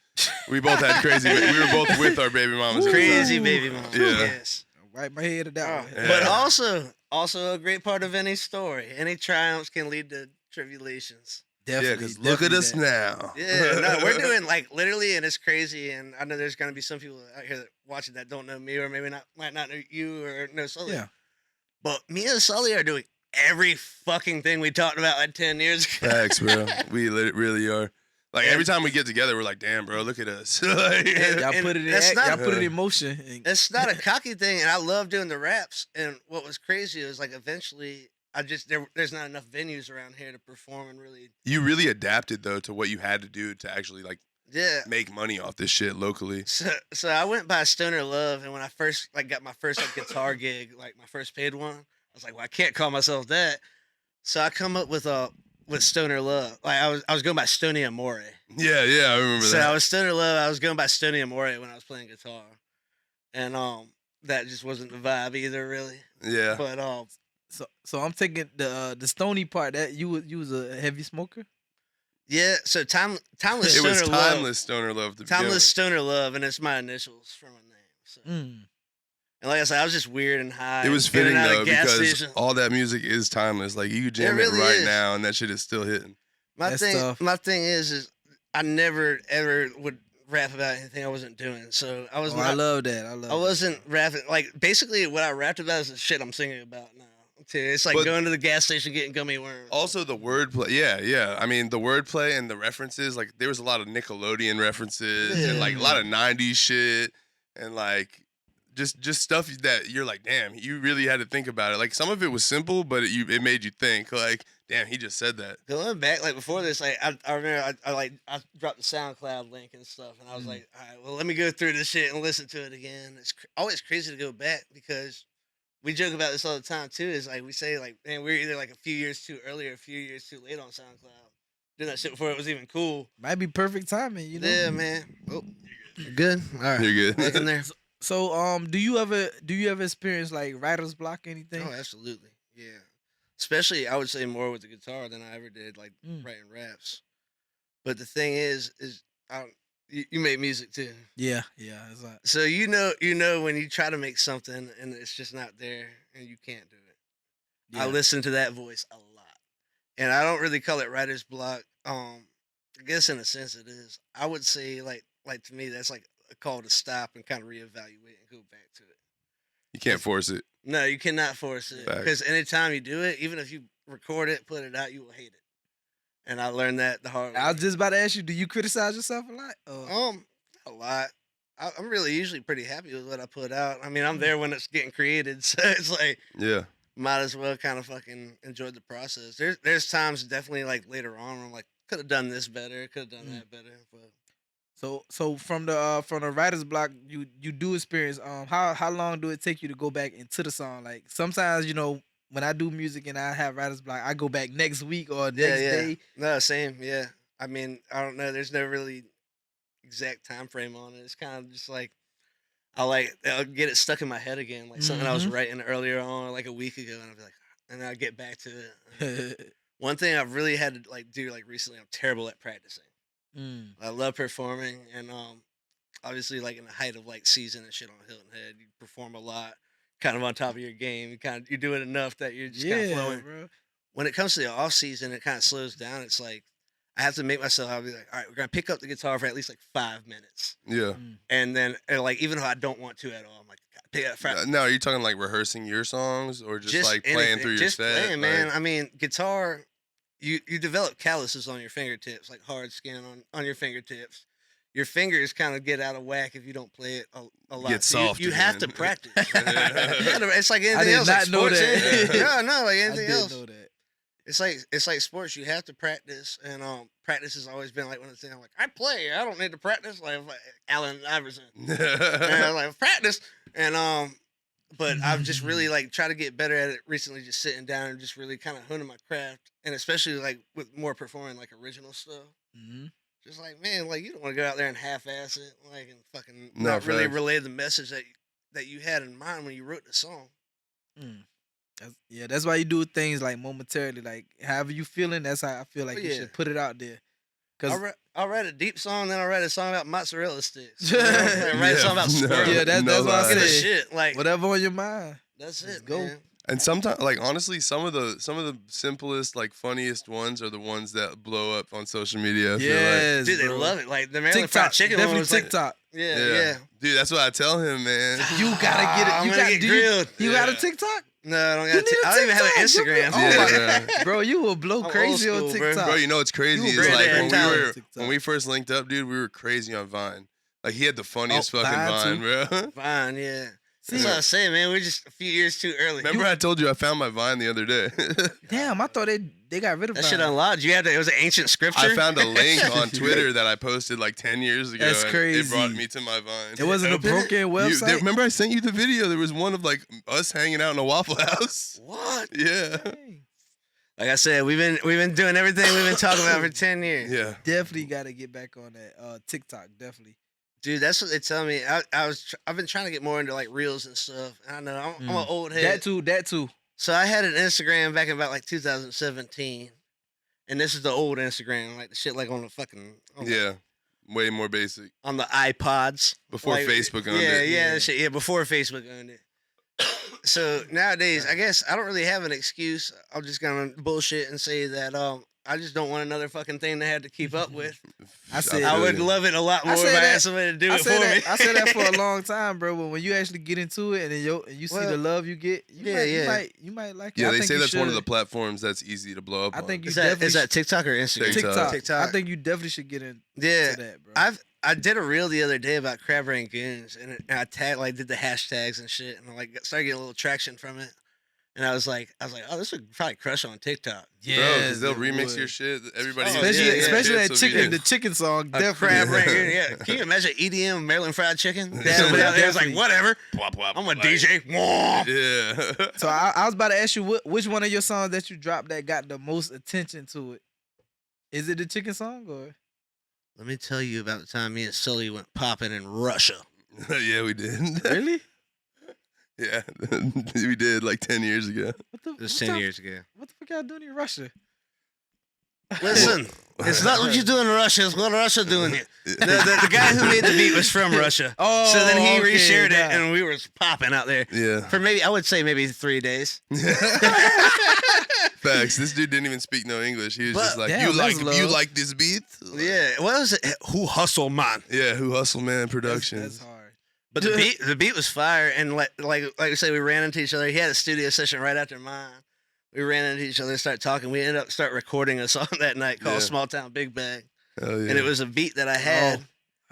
We both had crazy. We were both with our baby mamas. at the time. Crazy baby mom. Yeah. Yes. Wipe my head of that. Oh, one. But Yeah. also a great part of any story. Any triumphs can lead to tribulations. Yeah, Definitely. because look at definitely us that. now. Yeah, no, we're doing like literally, and it's crazy. And I know there's gonna be some people out here that watching that don't know me, or maybe might not know you or know Sully. Yeah. But me and Sully are doing every fucking thing we talked about like 10 years ago. Facts, bro. We really are. Like every time we get together, we're like, "Damn, bro, look at us." Like, And- Y'all put it in. that's not- Y'all put it in motion. and- It's not a cocky thing, and I love doing the raps. And what was crazy is like eventually, there's not enough venues around here to perform and really. you really adapted though to what you had to do to actually like Yeah. make money off this shit locally. So I went by Stoner Love, and when I first like got my first like guitar gig, like my first paid one, I was like, well, I can't call myself that. So I come up with Stoner Love. Like I was going by Stony Amore. Yeah, I remember So that. I was Stoner Love. I was going by Stony Amore when I was playing guitar, and that just wasn't the vibe either, really. Yeah. But So I'm taking the stony part. That you was a heavy smoker. yeah. So timeless It Stoner was Love. timeless stoner love to begin Timeless with. Stoner Love, and it's my initials for my name. So. And like I said, I was just weird and high. It was and in fitting and out though of gas because stations. all that music is timeless. Like you could jam it, really right is. now, and that shit is still hitting. My That's thing, tough. my thing is I never ever would rap about anything I wasn't doing. So I was Oh, not. I love that. I love. I wasn't rapping like basically what I rapped about is the shit I'm singing about now. Too. It's like But- going to the gas station getting gummy worms. Also, the wordplay, yeah. I mean, the wordplay and the references, like there was a lot of Nickelodeon references and like a lot of '90s shit, and like just stuff that you're like, damn, you really had to think about it. Like some of it was simple, but it made you think. Like, damn, he just said that. Going back, like before this, like I remember I dropped the SoundCloud link and stuff, and I was like, all right, well, let me go through this shit and listen to it again. It's always crazy to go back because we joke about this all the time too. Is like we say like, man, we're either like a few years too early or a few years too late on SoundCloud. Doing that shit before it was even cool. Might be perfect timing. You know. Yeah, man. Oh, good. All right, You're back good. in there. So do you ever experience like writer's block anything? Oh, absolutely. Yeah. Especially, I would say more with the guitar than I ever did, like writing raps. But the thing is you make music too. Yeah. It's like, So you know when you try to make something and it's just not there and you can't do it. I yeah. listen to that voice a lot, and I don't really call it writer's block. I guess in a sense it is. I would say like to me that's like a call to stop and kind of reevaluate and go back to it. You can't force it. No, you cannot force it Facts. because anytime you do it, even if you record it, put it out, you will hate it. And I learned that the hard way. I was just about to ask you, do you criticize yourself a lot? A lot. I'm really usually pretty happy with what I put out. I mean, I'm there when it's getting created, so it's like Yeah. might as well kind of fucking enjoy the process. There's times definitely like later on where I'm like, could have done this better, could have done that better. But So from the writer's block, you do experience how long do it take you to go back into the song? Like sometimes when I do music and I have writer's block, I go back next week or next day. No, same. Yeah. I mean, I don't know. There's no really exact time frame on it. It's kind of just like I'll get it stuck in my head again, like something I was writing earlier on, like a week ago, and I'll be like, and then I get back to it. One thing I've really had to like do like recently, I'm terrible at practicing. I love performing, and obviously like in the height of like season and shit on Hilton Head, you perform a lot, kind of on top of your game. You do it enough that you're just kind of flowing. Bro. When it comes to the off season, it kind of slows down. It's like I have to make myself. I'll be like, all right, we're gonna pick up the guitar for at least like 5 minutes, Yeah. and then like even though I don't want to at all, I'm like, God, pick up. Now, are you talking like rehearsing your songs or just like playing anything, through your just set? playing, man. Like, I mean, guitar. You develop calluses on your fingertips, like hard skin on your fingertips. Your fingers kind of get out of whack if you don't play it a lot. Get So soft you have to again. practice. It's like anything I did else. not like know sports, that. anything. No, like I anything didn't else. know that. It's like sports. You have to practice, and practice has always been like one of the things. I'm like, I play. I don't need to practice. Like Allen Iverson. And I was like practice, and but I've just really like tried to get better at it recently. Just sitting down and just really kind of honing my craft, and especially like with more performing like original stuff. Mm-hmm. Just like, man, like you don't want to go out there and half-ass it, like and fucking No, not really facts. relay the message that you had in mind when you wrote the song. That's why you do things like momentarily, like however you feeling. That's how I feel like you Yeah. should put it out there. Cause I'll write a deep song, then I'll write a song about mozzarella sticks. You know what I'm saying? Write a song about No. squirrels. yeah, that's No what I lie. Get the said. shit like Whatever on your mind. that's Let's it. go. Man. And sometimes, like honestly, some of the simplest, like funniest ones are the ones that blow up on social media. I feel like. Yes, Dude, they bro. love it. Like the Maryland fried TikTok, chicken one definitely was like, TikTok. yeah. Dude, that's what I tell him, man. You gotta get it. I'm You gonna got get do grilled. You got a Yeah. TikTok, No, I don't You got. need a I don't even have an TikTok. Instagram. Oh Yeah. bro, you will blow I'm crazy old on school, bro. TikTok. Bro, you know what's crazy? You Is were like great at TikTok. when we first linked up, dude, we were crazy on Vine. Like he had the funniest fucking Vine Vine, bro. Fine, yeah. See, That's what I was saying, man. We're just a few years too early. Remember I told you I found my Vine the other day. damn, I thought they got rid of that shit Vine. unlocked. You had to, it was an ancient scripture. I found a link on Twitter that I posted like 10 years ago. That's and crazy. It brought me to my Vine. It wasn't a Open it? broken website. Remember I sent you the video? There was one of like us hanging out in a Waffle House. What? Yeah. Dang. Like I said, we've been doing everything we've been talking about for 10 years. Yeah. Definitely got to get back on that TikTok. Definitely. Dude, that's what they tell me. I've been trying to get more into like reels and stuff. I know I'm an old head. That too. So I had an Instagram back in about like 2017, and this is the old Instagram, like the shit like on the fucking Yeah. Way more basic. on the iPods Before like, Facebook owned yeah, it. Yeah, Yeah. that shit. Yeah, before Facebook owned it. So nowadays, I guess I don't really have an excuse. I'm just gonna bullshit and say that I just don't want another fucking thing to have to keep up with. I said- I feel would you. love it a lot I more if said I that- had somebody to do I it for said me. that. I said that for a long time, bro. But when you actually get into it and then you see Well, the love you get, you might like it. Yeah, I they think say you that's one of should. the platforms that's easy to blow up I on. think you Is that definitely TikTok or Instagram? TikTok. TikTok. I think you definitely should get into Yeah, that, bro. I did a reel the other day about crab brain goons, and I did the hashtags and shit, and I like started getting a little traction from it. And I was like, oh, this would probably crush on TikTok. Bro, because they'll it remix would. your shit. Everybody Oh, uses Especially, it. yeah, especially Kids that will chicken, be- the chicken song. A Definitely. crab brain goon, yeah. Can you imagine EDM Maryland fried chicken? Dad went out there, was like, Definitely. whatever. Wop, wop, I'm a like- DJ. Wah. Yeah. So I was about to ask you, which one of your songs that you dropped that got the most attention to it? Is it the chicken song or? Let me tell you about the time me and Sully went popping in Russia. Yeah, we did. Really? Yeah, we did like 10 years ago. What the, It was what 10 y'all- years ago. What the fuck y'all doing in Russia? Listen, it's not what you do in Russia. It's what Russia doing here. The guy who made the beat was from Russia. Oh, So then he okay, reshared it, got it. and we were popping out there Yeah. for I would say maybe 3 days. Facts. This dude didn't even speak no English. He was But- just like, Damn, you like that's love. this beat? Yeah, what was it? Who Hustle Man? Yeah, Who Hustle Man That's Productions. hard. But the beat was fire, and like I say, we ran into each other. He had a studio session right after mine. We ran into each other, started talking. We ended up recording a song that night called Yeah. "Small Town Big Bang," Hell yeah. and it was a beat that I had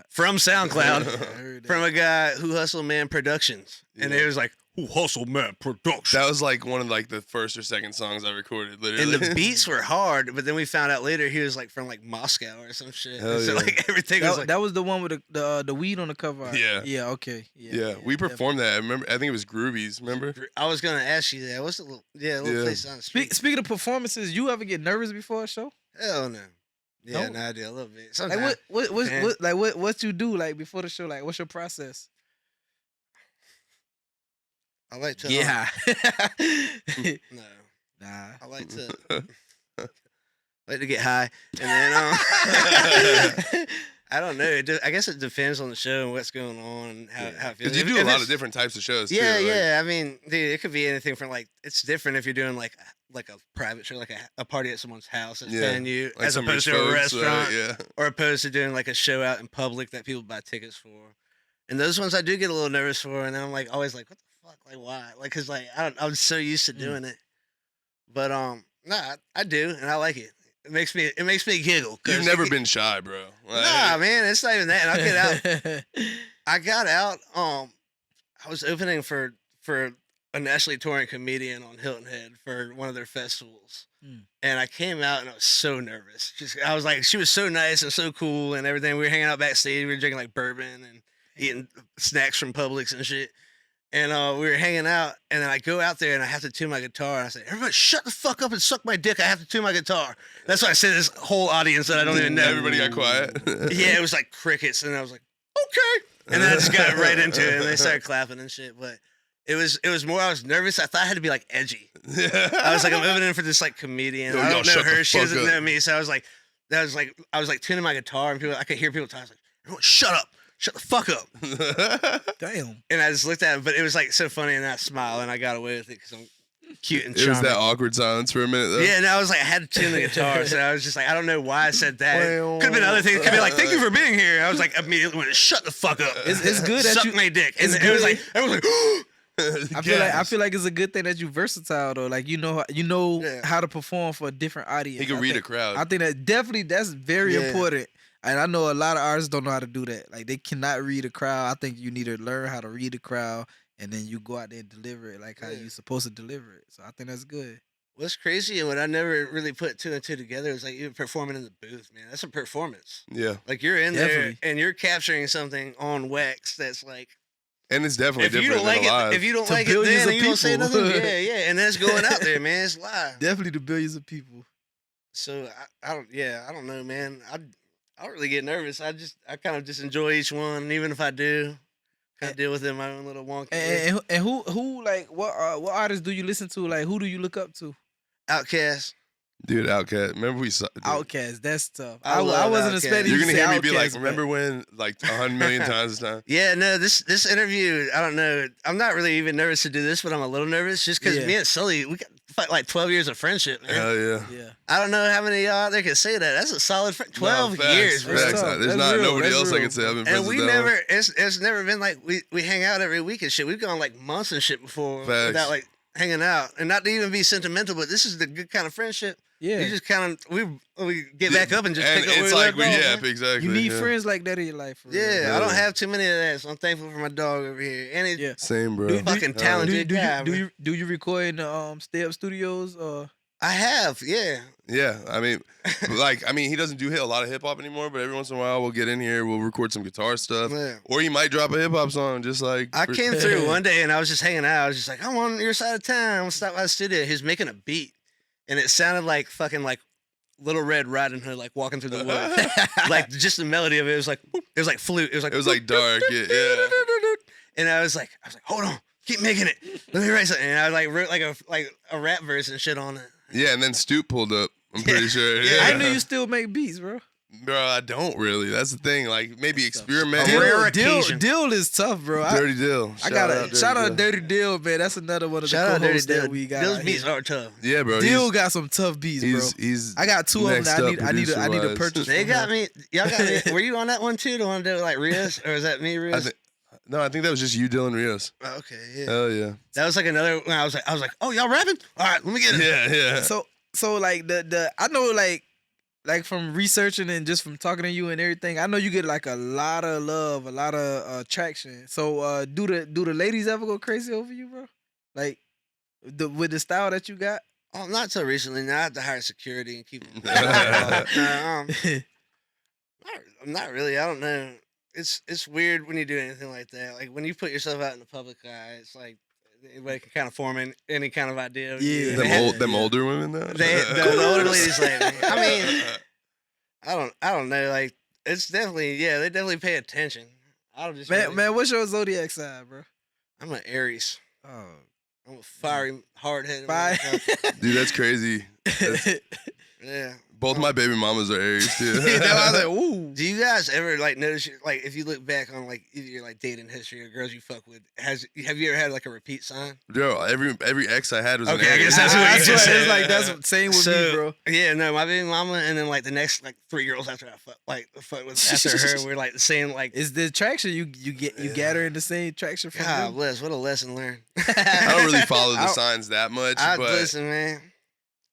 from SoundCloud I heard that. from a guy Who Hustle Man Productions, and Yeah. it was like Who Hustle Man Productions. That was like one of like the first or second songs I recorded, literally. And the beats were hard, but then we found out later he was like from like Moscow or some shit. Hell So yeah. like everything was That, like that was the one with the weed on the cover. art. Yeah. Yeah. Okay. Yeah. Yeah, we performed that. I remember. I think it was Groovies. Remember? I was gonna ask you that. What's the little Yeah. place on the street? Speaking of performances, you ever get nervous before a show? Hell no. Yeah, No? no, I do a little bit. Like Sometimes. what you do like before the show? Like what's your process? I like to. Yeah. No, Nah. I like to. Like to get high, and then I don't know. I guess it depends on the show and what's going on and how it feels. Because you do a lot of different types of shows. Yeah, too, like- yeah. I mean, dude, it could be anything from like it's different if you're doing like a private show, like a party at someone's house that's Yeah, paying you, like as some opposed rich to a folks, restaurant, yeah. or opposed to doing like a show out in public that people buy tickets for. And those ones I do get a little nervous for, and then I'm like always like, what the fuck, like why? Like, cause like I'm so used to doing it, but nah, I do, and I like it. It makes me giggle. 'cause You've never been shy, bro. Like, Nah, man, it's not even that. And I'll get out. I got out. I was opening for a nationally touring comedian on Hilton Head for one of their festivals. And I came out and I was so nervous. I was like, she was so nice and so cool and everything. We were hanging out backstage. We were drinking like bourbon and eating snacks from Publix and shit. And we were hanging out, and then I go out there and I have to tune my guitar. And I say, "Everybody, shut the fuck up and suck my dick. I have to tune my guitar." That's what I said to this whole audience that I don't even know. Everybody got quiet. Yeah, it was like crickets, and I was like, "Okay," and then I just got right into it, and they started clapping and shit. But it was more. I was nervous. I thought I had to be like edgy. I was like, I'm moving in for this like comedian. Yo, I don't know shut the her. She fuck doesn't up. know me. So I was like tuning my guitar, and I could hear people talking. I was like, "Everyone, shut up. Shut the fuck up." Damn. And I just looked at him, but it was like so funny, and I smiled, and I got away with it because I'm cute and It was charming. that awkward silence for a minute, though. Yeah, and I was like, I had to tune the guitar, so I was just like, I don't know why I said that. Could have been other things. Could have been like, "Thank you for being here." I was like, immediately went, "Shut the fuck up." It's good that Suck you. my dick. And it's it was good. like, everyone was like, I feel like it's a good thing that you versatile though. Like you know Yeah. how to perform for a different audience. He can I read a think- crowd. I think that's very Yeah. important. And I know a lot of artists don't know how to do that. Like they cannot read a crowd. I think you need to learn how to read a crowd, and then you go out there and deliver it like how Yeah. you're supposed to deliver it. So I think that's good. What's crazy and what I never really put two and two together is like you performing in the booth, man. That's a performance. Yeah. Like you're in there Definitely. and you're capturing something on wax that's like, And it's definitely if you different don't like than live. it, if you don't To like it, billions then of you don't say people. nothing. Yeah, and then it's going out there, man. It's live. Definitely the billions of people. So I don't know, man. I don't really get nervous. I kind of just enjoy each one, and even if I do, kind of deal with it in my own little wonky way. And who like what artists do you listen to? Like who do you look up to? Outkast. Dude, Outkast. Remember we saw. Dude, Outkast. That's tough. I I love wasn't Outkast. expecting you're you gonna to say hear me be like, Outkast, remember when, like 100 million times this time? Yeah, no, this interview, I don't know. I'm not really even nervous to do this, but I'm a little nervous just because Yeah. me and Sully, we got like 12 years of friendship, man. Hell yeah. Yeah. I don't know how many of y'all out there can say that. That's a solid 12 No, facts, years, bro. facts. That's tough. There's That's not real. nobody That's else I real. can say I've been friends And we with that long. never, it's never been like we hang out every week and shit. We've gone like months and shit before Facts. without like hanging out. And not to even be sentimental, but this is the good kind of friendship. Yeah. You just kind of, we get back up and just And pick up where it's we like, left off, yeah, man. exactly. You need yeah. friends like that in your life. For real. Yeah, I don't Yeah. have too many of that, so I'm thankful for my dog over here. And he's Yeah. Same, bro. Do- fucking do- talented guy. Do you record in the Stayup studios or? I have, yeah. Yeah, I mean, he doesn't do a lot of hip hop anymore, but every once in a while we'll get in here, we'll record some guitar stuff, Yeah. or he might drop a hip hop song, just like I came through one day and I was just hanging out. I was just like, I'm on your side of town. I'm gonna stop by the studio. He was making a beat, and it sounded like fucking like Little Red Riding Hood, like walking through the woods. Like just the melody of it was like flute. It was like dark, yeah. And I was like, hold on, keep making it. Let me write something. And I like wrote like a rap verse and shit on it. Yeah, and then Stoop pulled up. I'm pretty sure. Yeah. I knew you still make beats, bro. Bro, I don't really. That's the thing. Like maybe experiment. A rare Deal occasion. is tough, bro. Dirty Deal. I got Dirty shout out Deal. Dirty Deal, man. That's another one of Shout the out Dirty co-hosts that Deal. we got. Those out beats here. are tough. Yeah, bro. Deal got some tough beats, bro. He's I got two of them next that up I need to producer-wise. purchase. They from got him. me. Y'all got me. Were you on that one too? The one that was like Rios, or was that me, Rios? I think that was just you, Dylan Rios. Oh, okay, yeah. Hell yeah. That was like another. When I was like, oh, y'all rapping? All right, let me get it. Yeah. So like the I know like from researching and just from talking to you and everything, I know you get like a lot of love, a lot of traction. So do the ladies ever go crazy over you, bro? Like with the style that you got? Oh, not so recently. Now I have to hire security and keep them. Not really. I don't know. It's weird when you do anything like that. Like when you put yourself out in the public eye, it's like anybody can kind of form any kind of idea. Yeah. Them older women though. The older ladies like. I mean, I don't know. Like it's definitely they definitely pay attention. I don't just man, what's your zodiac sign, bro? I'm an Aries. Oh, I'm a fiery, hard-headed. bye. motherfucker. Dude, that's crazy. Yeah. Both my baby mamas are Aries too. I was like, ooh. Do you guys ever like notice like if you look back on like either your like dating history or girls you fuck with, have you ever had like a repeat sign? Bro, every ex I had was an Okay, I Aries. guess that's what you It's just said. like that's the same with me, bro. Yeah, no, my baby mama and then like the next like 3 girls after I fuck with after her, we're like the same like. It's the traction you gather in the same traction from God them. bless, what a lesson learned. I don't really follow the I- signs that much, I but listen, man.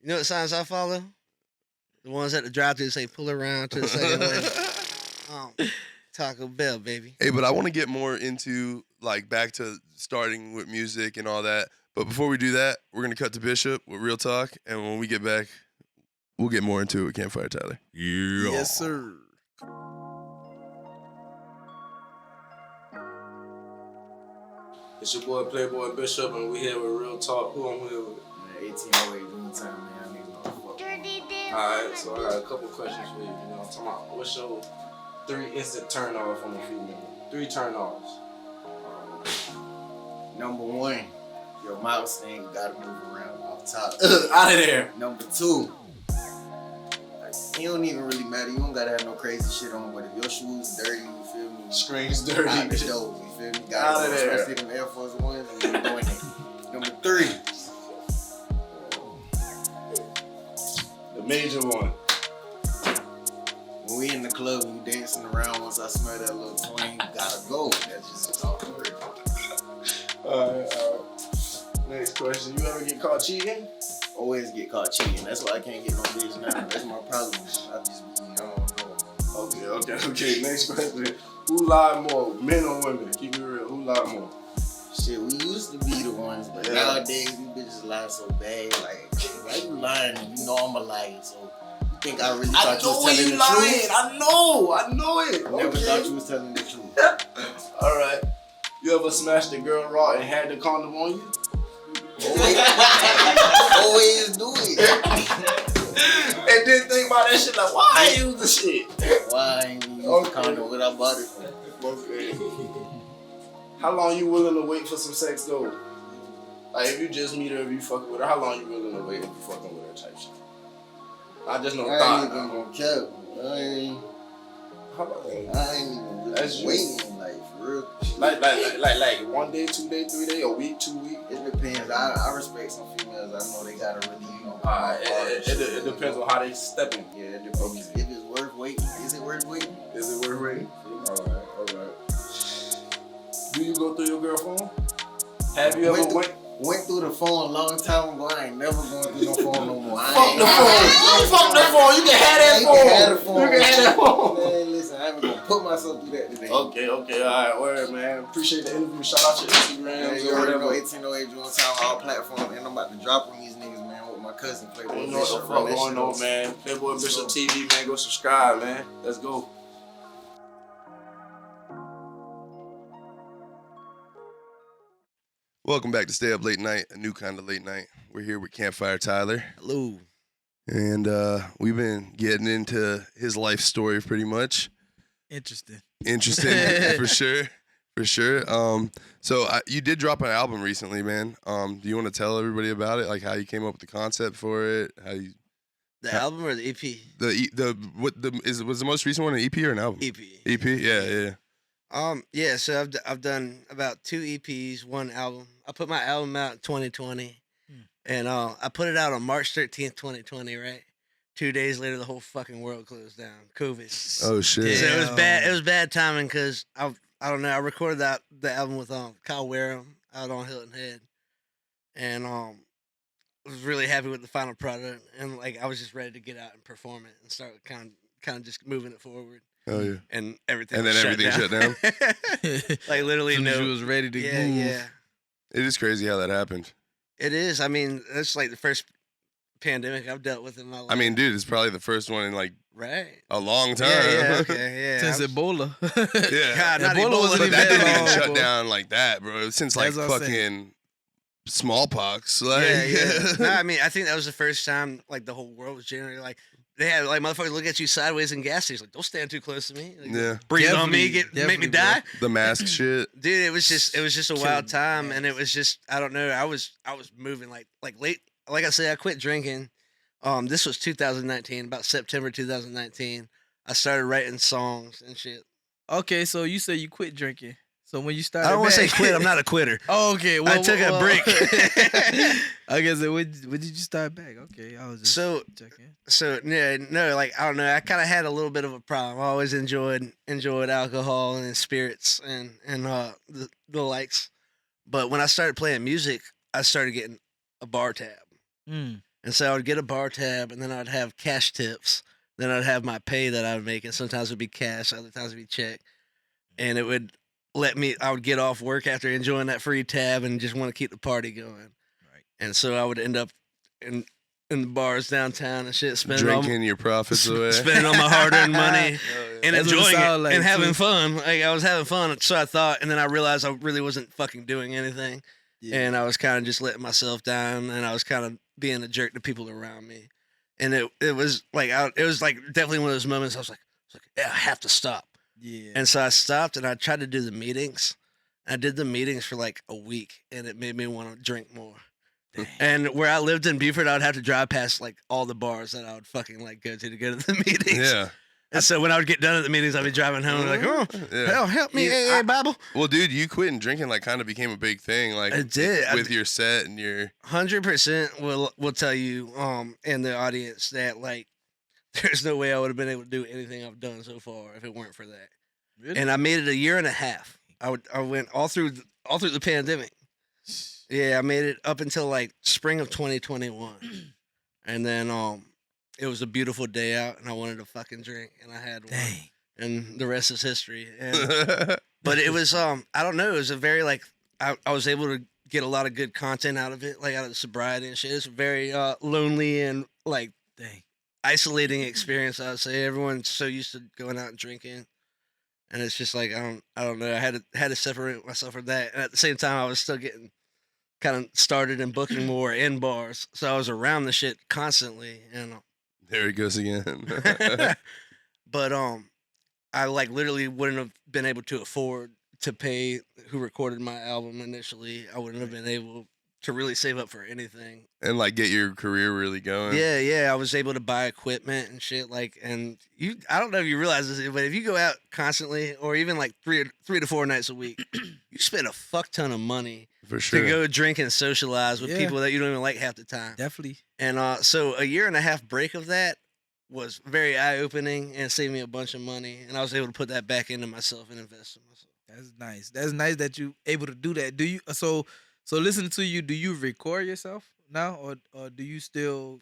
You know what signs I follow? The ones at the drive-thru say pull around to the second lane. Taco Bell, baby. hey, but I want to get more into like back to starting with music and all that. But before we do that, we're gonna cut to Bishop with Real Talk, and when we get back, we'll get more into it with Campfire Tyler. Yeah. Yes, sir. It's your boy Playboy Bishop, and we here with Real Talk. Who I'm here with? Man, 1808 doing time, man. I need no fuck. Alright, so I got a couple questions for you. You know, I'm talking about what's your 3 instant turn off on a female? 3 turn offs. Number 1, your mouse thing gotta move around off top. Out of there. Number 2, like, it don't even really matter. You don't gotta have no crazy shit on, but if your shoes dirty, you feel me? Screen's dirty. Out the door, you feel me? Out of there. Especially them Air Force Ones, and you're doing it. Number 3, The major one. when we in the club and you dancing around, once I smell that little twang, you gotta go. That's just all I'm worried about. Alright. Next question. You ever get caught cheating? Always get caught cheating. That's why I can't get no bitch now. That's my problem. I just be, I don't know. Okay. Next question. Who lied more, men or women? Keep it real. Who lied more? Shit, we used to be the ones, but Yeah. nowadays these bitches lie so bad. Like, why you lying and you know I'm a liar? So you think I really thought you was telling the truth? I know it. I never thought you was telling the truth. Alright. You ever smashed a girl raw and had the condom on you? Always do it. And then think about that shit like, why I use the shit? Why ain't you use the condom what I bought it for? Okay. How long you willing to wait for some sex though? Like if you just meet her, if you fucking with her, how long you willing to wait if you fucking with her type shit? I just know I ain't even gonna care. How long? I ain't even really That's waiting, like, for real. Like 1 day, 2 day, 3 day, a week, 2 weeks? It depends. I respect some females. I know they gotta really, It depends on how they stepping. Yeah, it depends. If it's worth waiting, is it worth waiting? Is it worth waiting? Alright. Do you go through your girl phone? Have you ever Went through the phone a long time ago. I ain't never going through no phone no more. Fuck the phone. Fuck that phone. You can have that phone. You can have that phone. Man, listen, I ain't gonna put myself through that today. Okay. Alright, word, man. Appreciate the interview. Shout out your Instagram. Man, you already know 1808 doing time on all platforms, and I'm about to drop on these niggas, man, with my cousin Playboy You know what the Bishop. fuck going on, man. Playboy Bishop TV, man. Go subscribe, man. Let's go. Welcome back to Stay Up Late Night, a new kind of late night. We're here with Campfire Tyler. Hello. And we've been getting into his life story pretty much. Interesting. For sure. So you did drop an album recently, man. Do you want to tell everybody about it? Like how you came up with the concept for it? The album or the EP? Was the most recent one an EP or an album? EP. EP, yeah. Yeah. So I've done about 2 EPs, 1 album. I put my album out in 2020, and I put it out on March 13th, 2020. Right. 2 days later, the whole fucking world closed down. COVID. Oh shit. So it was bad. It was bad timing because I don't know. I recorded the album with Kyle Wareham out on Hilton Head, and was really happy with the final product, and like I was just ready to get out and perform it and start kind of just moving it forward. Oh yeah. And everything. And then everything shut down. Like literally, As soon as no. you was ready to Yeah, move. yeah. It is crazy how that happened. It is. I mean, that's like the first pandemic I've dealt with in my life. I mean, dude, it's probably the first one in like right? a long time. Yeah. Okay. Yeah. Since Ebola. Yeah. God, not Ebola wasn't Ebola. But that even didn't even long, shut bro. down like that, bro. Since like That's what I'm fucking smallpox. Like, Yeah. No, I mean, I think that was the first time like the whole world was generally like they had like motherfuckers look at you sideways in gas stations like don't stand too close to me. Like, Yeah. breathe on me, Definitely, make me definitely, die. The mask shit. Dude, it was just a Killing wild me, time, man. and it was just I don't know. I was moving like late. Like I said, I quit drinking. This was 2019, about September 2019. I started writing songs and shit. Okay, so you say you quit drinking. So when you started, I don't want to say back- quit. I'm not a quitter. Oh, okay. I took a break. I guess when did you start back? Okay, I was just So checking. So yeah, no, like I don't know. I kind of had a little bit of a problem. I always enjoyed alcohol and spirits and the likes. But when I started playing music, I started getting a bar tab. Mm. And so I would get a bar tab, and then I'd have cash tips. Then I'd have my pay that I would make, and sometimes it would be cash, other times it would be check. And it would I would get off work after enjoying that free tab and just want to keep the party going. And so I would end up in the bars downtown and shit, Drinking your profits away. spending all my hard-earned money and That's what it enjoying it sound like, and having too. fun. Like I was having fun, so I thought, and then I realized I really wasn't fucking doing anything, and I was kind of just letting myself down, and I was kind of being a jerk to people around me, and it was like definitely one of those moments I was like, yeah, I have to stop. Yeah. And so I stopped and I tried to do the meetings. I did the meetings for like a week, and it made me want to drink more. And where I lived in Beaufort, I would have to drive past like all the bars that I would fucking like go to go to the meetings. Yeah. And so when I would get done at the meetings, I'd be driving home like, oh, Yeah. hell, help me, hey, Bible. Well, dude, you quitting drinking like kind of became a big thing. Like I did. with your set and your 100% will tell you in the audience that like there's no way I would have been able to do anything I've done so far if it weren't for that. Really? And I made it a year and a half. I went all through the pandemic. Yeah, I made it up until like spring of 2021. And then it was a beautiful day out and I wanted to fucking drink and I had one. Dang. And the rest is history. And, but it was I don't know, it was a very like I was able to get a lot of good content out of it, like out of the sobriety and shit. It's a very lonely and like Dang. isolating experience, I would say. Everyone's so used to going out and drinking. And it's just like I don't know. I had to separate myself from that. And at the same time I was still getting kind of started and booking more in bars. So I was around the shit constantly. And there he goes again. but I like literally wouldn't have been able to afford to pay who recorded my album initially. I wouldn't have been able to really save up for anything. And like get your career really going. Yeah. I was able to buy equipment and shit. Like, and I don't know if you realize this, but if you go out constantly or even like three to 4 nights a week, you spend a fuck ton of money For sure. to go drink and socialize with Yeah. people that you don't even like half the time. Definitely. And so a year and a half break of that was very eye-opening and saved me a bunch of money. And I was able to put that back into myself and invest in myself. That's nice. That's nice that you able to do that. Do you so listening to you, do you record yourself now or do you still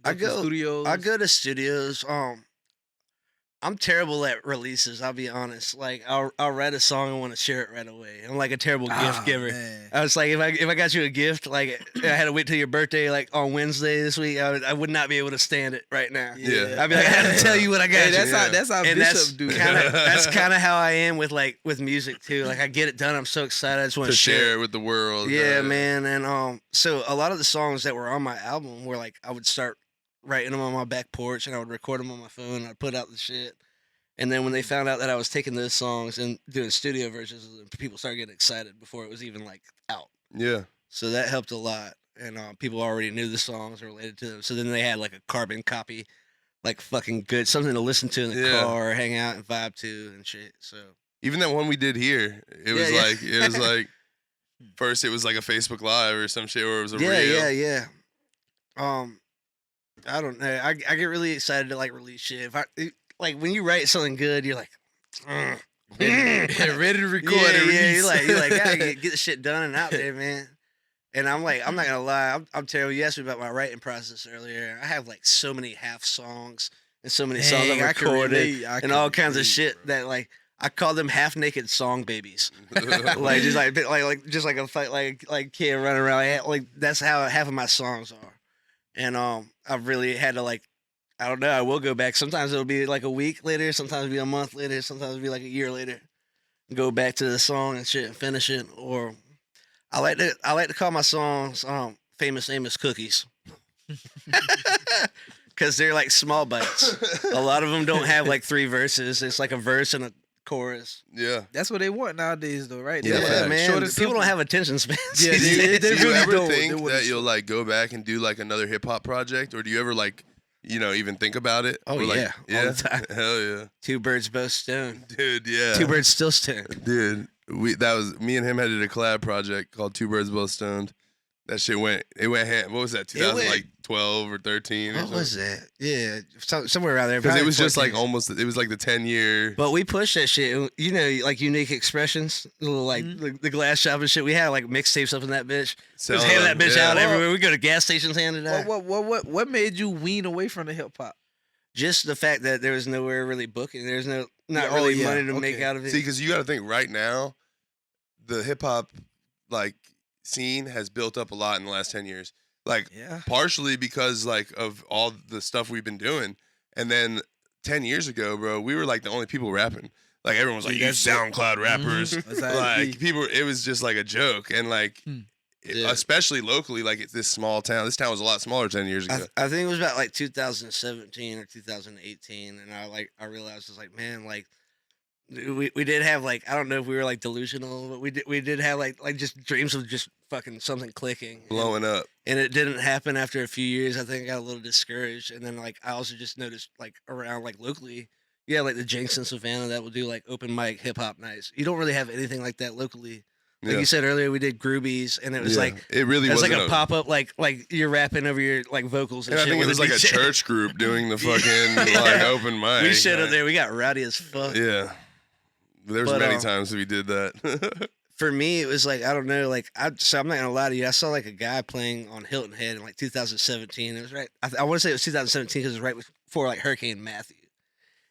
I to go- studios? I go to studios. I'm terrible at releases. I'll be honest. Like I'll write a song and want to share it right away. I'm like a terrible gift giver. Man. I was like, if I got you a gift, like I had to wait till your birthday, like on Wednesday this week, I would not be able to stand it right now. Yeah. I'd be like, I had to tell you what I got. Hey, you. that's how And Bishop do. that's kind of how I am with music too. Like I get it done, I'm so excited. I just want to share it with the world. Yeah, man. And so a lot of the songs that were on my album were like I would start writing them on my back porch and I would record them on my phone. I'd put out the shit. And then when they found out that I was taking those songs and doing studio versions, people started getting excited before it was even like out. Yeah. So that helped a lot. And people already knew the songs or related to them. So then they had like a carbon copy, like fucking good, something to listen to in the Yeah. car, hang out and vibe to and shit. So Even that one we did here, it was like first it was like a Facebook Live or some shit, or it was a reel. yeah. I don't know. I get really excited to like release shit. Like when you write something good, you're like, ready to record yeah, and yeah. release. You're like, gotta get the shit done and out there, man. And I'm like, I'm not gonna lie, I'm terrible. You asked me about my writing process earlier. I have like so many half songs and so many songs Dang, I've I can recorded relate. I and can all kinds of relate, shit bro. that like I call them half naked song babies. Like just like a fight like kid running around. Like that's how half of my songs are. And I've really had to like, I don't know, I will go back. Sometimes it'll be like a week later, sometimes it'll be a month later, sometimes it'll be like a year later. Go back to the song and shit and finish it. Or I like to call my songs Famous Amos Cookies. Cause they're like small bites. A lot of them don't have like 3 verses. It's like a verse and a chorus. Yeah. That's what they want nowadays, though, right? Yeah, They want facts. man. short and People simple. don't have attention spans. Yeah, these they days. Do you really ever don't. They think want that it you'll like go back and do like another hip hop project, or do you ever like, even think about it? Oh, Or, like, yeah, all the time. Hell yeah, 2 birds both stoned. dude. Yeah, 2 birds still stoned. dude. That was me and him had a collab project called Two Birds Both Stoned. That shit went hand. What was that? It went- 2012 or 13 or What something? was that? Yeah, somewhere around there. Because it probably was just like 14. almost. It was like the 10-year. But we pushed that shit. You know, like Unique Expressions, little like the glass shop and shit. We had like mixtapes up in that bitch. Just handing that bitch out everywhere. We go to gas stations, handing it out. What made you wean away from the hip hop? Just the fact that there was nowhere really booking. There's not Yeah, really yeah, money to make okay. out of it. See, because you got to think right now, the hip hop like scene has built up a lot in the last 10 years. Like Yeah. partially because like of all the stuff we've been doing, and then 10 years ago, bro, we were like the only people rapping. Like everyone was like, "You SoundCloud rappers." That's how it Like be. people, it was just like a joke, and like Yeah. especially locally, like it's this small town. This town was a lot smaller 10 years ago. I think it was about like 2017 or 2018, and I realized I was like, man, like we did have like, I don't know if we were like delusional, but we did have like just dreams of just fucking something clicking, Blowing up. and it didn't happen after a few years. I think I got a little discouraged, and then like I also just noticed like around like locally, yeah, like the Jinx in Savannah that will do like open mic hip hop nights. You don't really have anything like that locally. Like Yeah. you said earlier, we did Groobies, and it was Yeah. like it really it was wasn't like a pop up, like you're rapping over your like vocals and And I shit. think it with was like a DJ. church group doing the fucking like open mic. We showed up like- there. We got rowdy as fuck. Yeah. There was But, many times we did that. For me, it was like, I don't know, like so I'm not gonna lie to you. I saw like a guy playing on Hilton Head in like 2017. It was right. I want to say it was 2017 because it was right before like Hurricane Matthew.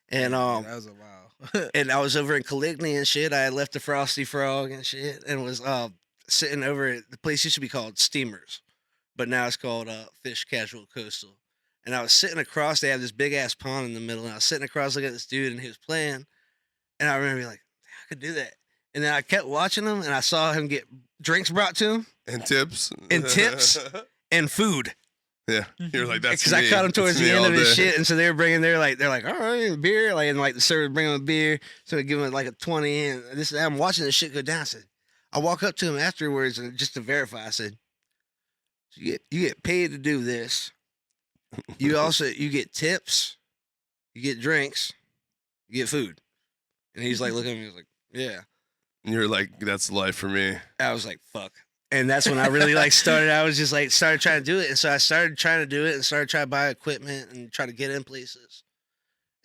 And that was a while. and I was over in Coligny and shit. I had left the Frosty Frog and shit, and was sitting over at the place used to be called Steamers, but now it's called Fish Casual Coastal. And I was sitting across. They have this big ass pond in the middle, and I was sitting across looking at this dude, and he was playing. And I remember being like, I could do that. And then I kept watching him, and I saw him get drinks brought to him And tips. And tips? and food. Yeah. You're like, that's Because I me. caught him towards That's the me end all of his day. shit, and so they were bringing they're like, all right, beer, like, and like the server would bring him a beer, so we give him like a 20, and this I'm watching this shit go down. I said, I walk up to him afterwards, and just to verify, I said, so you get paid to do this. You get tips, you get drinks, you get food. And he's like looking at me, he was like, yeah. And you're like, that's life for me. I was like, fuck. And that's when I really like started. I was just like started trying to do it, and so I started trying to do it, and started trying to buy equipment and try to get in places.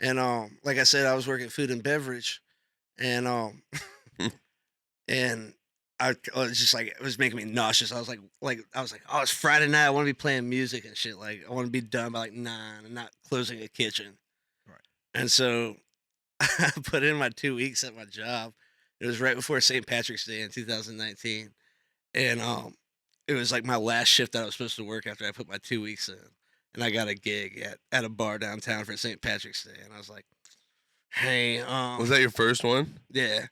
And like I said, I was working food and beverage, and and I was just like, it was making me nauseous. I was like, oh, it's Friday night. I want to be playing music and shit. Like I want to be done by like 9 and not closing a kitchen. Right. And so I put in my 2 weeks at my job. It was right before St. Patrick's Day in 2019. And it was like my last shift that I was supposed to work after I put my 2 weeks in. And I got a gig at a bar downtown for St. Patrick's Day. And I was like, hey, Was that your first one? yeah.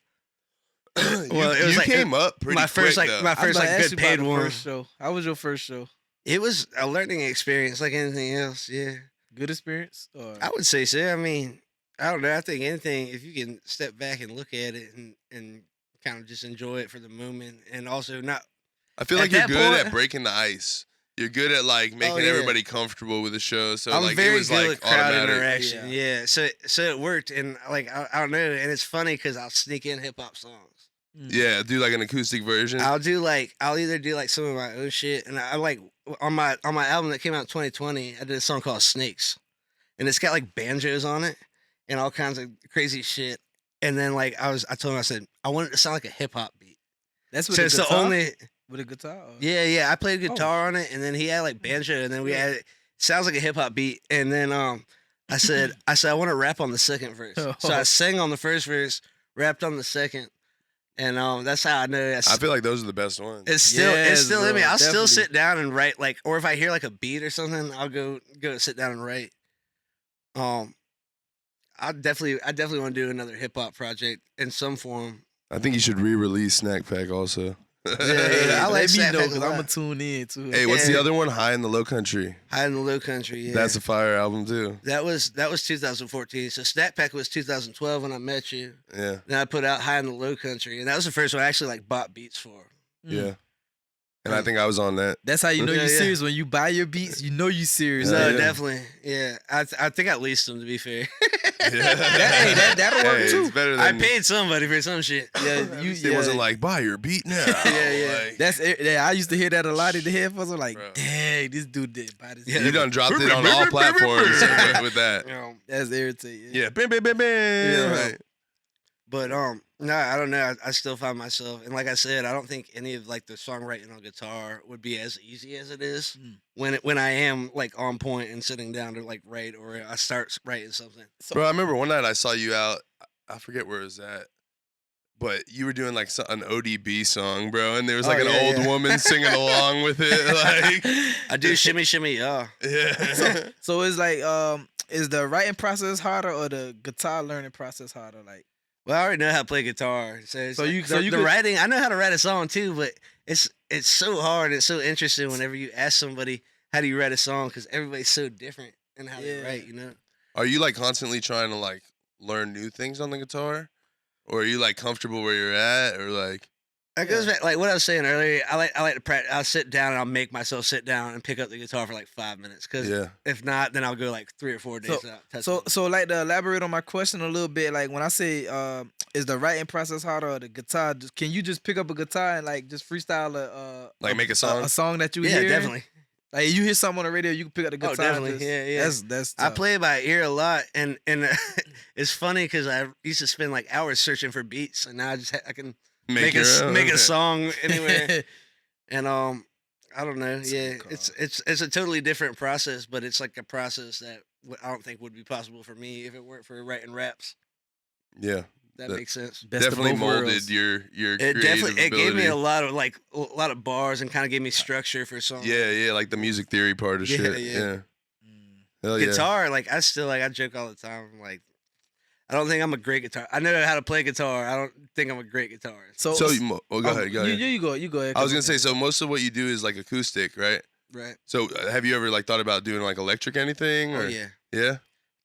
Well, it was you like came up pretty my first quick, like though. my I was first about to like ask good you about paid the one. first show. How was your first show? It was a learning experience like anything else. Yeah, Good experience? Or I would say so. I mean, I don't know. I think anything, if you can step back and look at it and kind of just enjoy it for the moment, and also not. I feel At like you're that good point- at breaking the ice. You're good at like making yeah. everybody comfortable with the show. So I'm like very it was good like at crowd automatic. interaction. Yeah. So it worked, and like I don't know, and it's funny because I'll sneak in hip hop songs. Yeah, do like an acoustic version. I'll either do like some of my own shit, and I like on my album that came out in 2020, I did a song called Snakes, and it's got like banjos on it and all kinds of crazy shit. And then like I told him, I said I want it to sound like a hip hop beat. that's with So a it's guitar? the only With a guitar? Or? yeah. I played guitar on it, and then he had like banjo, and then we had sounds like a hip hop beat, and then I said I want to rap on the second verse, so I sang on the first verse, rapped on the second. And that's how I know. I feel like those are the best ones. It's Yes, still in bro, me. I'll still definitely. sit down and write, like, or if I hear like a beat or something, I'll go sit down and write. I definitely want to do another hip hop project in some form. I think you should re-release Snack Pack also. Yeah, I like Let me Snap know Pack a because I'm lot. gonna tune in too. Hey, what's Yeah. the other one? High in the Low Country. High in the Low Country. Yeah, That's a fire album too. that was 2014. So Snap Pack was 2012 when I met you. Yeah, Then I put out High in the Low Country, and that was the first one I actually like bought beats for. yeah. And I think I was on that. That's how you know Yeah, you're yeah. serious when you buy your beats. You know you serious. No, yeah. definitely. Yeah, I think I leased them, to be fair. That'll work Hey, too. It's better I than paid somebody for some shit. Yeah, you. It wasn't like buy your beat now. Yeah. Like, That's it. Yeah, I used to hear that a lot in the headphones. I'm like, Bro. dang, this dude did buy this. Yeah. you done dropped it on all platforms with that. You know, That's irritating. Yeah, bam, bam, bam, bam. Yeah. Right. but no, I don't know. I still find myself, and like I said, I don't think any of like the songwriting on guitar would be as easy as it is when I am like on point and sitting down to like write, or I start writing something. Bro, I remember one night I saw you out. I forget where it was at. but you were doing like an ODB song, bro, and there was like Oh, an yeah, old yeah. woman singing along with it. Like, I do shimmy, shimmy, yeah. yeah. So it's like, is the writing process harder or the guitar learning process harder? Like, Well, I already know how to play guitar. So you the could- writing, I know how to write a song too, but it's so hard. It's so interesting whenever you ask somebody, how do you write a song? Because everybody's so different in how they Yeah. write, you know? Are you like constantly trying to like learn new things on the guitar, or are you like comfortable where you're at, or like? That goes back, like what I was saying earlier. I like to practice. I'll sit down and I'll make myself sit down and pick up the guitar for like 5 minutes. Because Yeah. if not, then I'll go like 3 or 4 days without touching it. So like to elaborate on my question a little bit, like when I say is the writing process harder or the guitar? Can you just pick up a guitar and like just freestyle Like make a song? a song that you Yeah, hear? definitely. Like you hear something on the radio, you can pick up the guitar. Oh, definitely. and just- Yeah. That's I tough. play by ear a lot, and it's funny because I used to spend like hours searching for beats, and now I just I can make your own. a song anywhere. And I don't know. That's a Yeah, good it's a totally different process, but it's like a process that I don't think would be possible for me if it weren't for writing raps. Yeah. That That- makes sense. Best of Definitely both molded worlds. your It creative definitely it gave me ability. a lot of bars and kind of gave me structure for songs. Yeah, like the music theory part of Yeah, shit. yeah. Yeah. Mm. Hell yeah. Guitar, like I joke all the time. I'm like, I don't think I'm a great guitar. I know how to play guitar. I don't think I'm a great guitarist. So So go ahead. Go ahead. You go ahead. I was gonna say, so most of what you do is like acoustic, right? Right. So have you ever like thought about doing like electric anything? Oh Or? yeah. Yeah.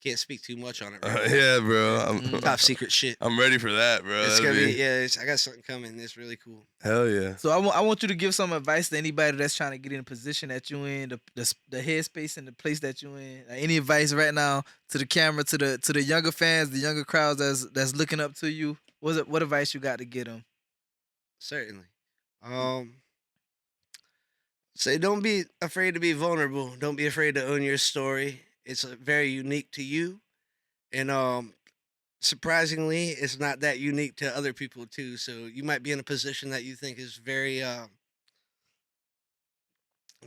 Can't speak too much on it. Right? Yeah, bro. Top secret shit. I'm ready for that, bro. It's That'd gonna be be- I got something coming. It's really cool. Hell yeah. So I want you to give some advice to anybody that's trying to get in the position that you in, the headspace and the place that you in. Like any advice right now to the camera, to the younger fans, the younger crowds that's looking up to you. What advice you got to get them? Certainly. Say don't be afraid to be vulnerable. Don't be afraid to own your story. It's very unique to you, and surprisingly, it's not that unique to other people too. So you might be in a position that you think is very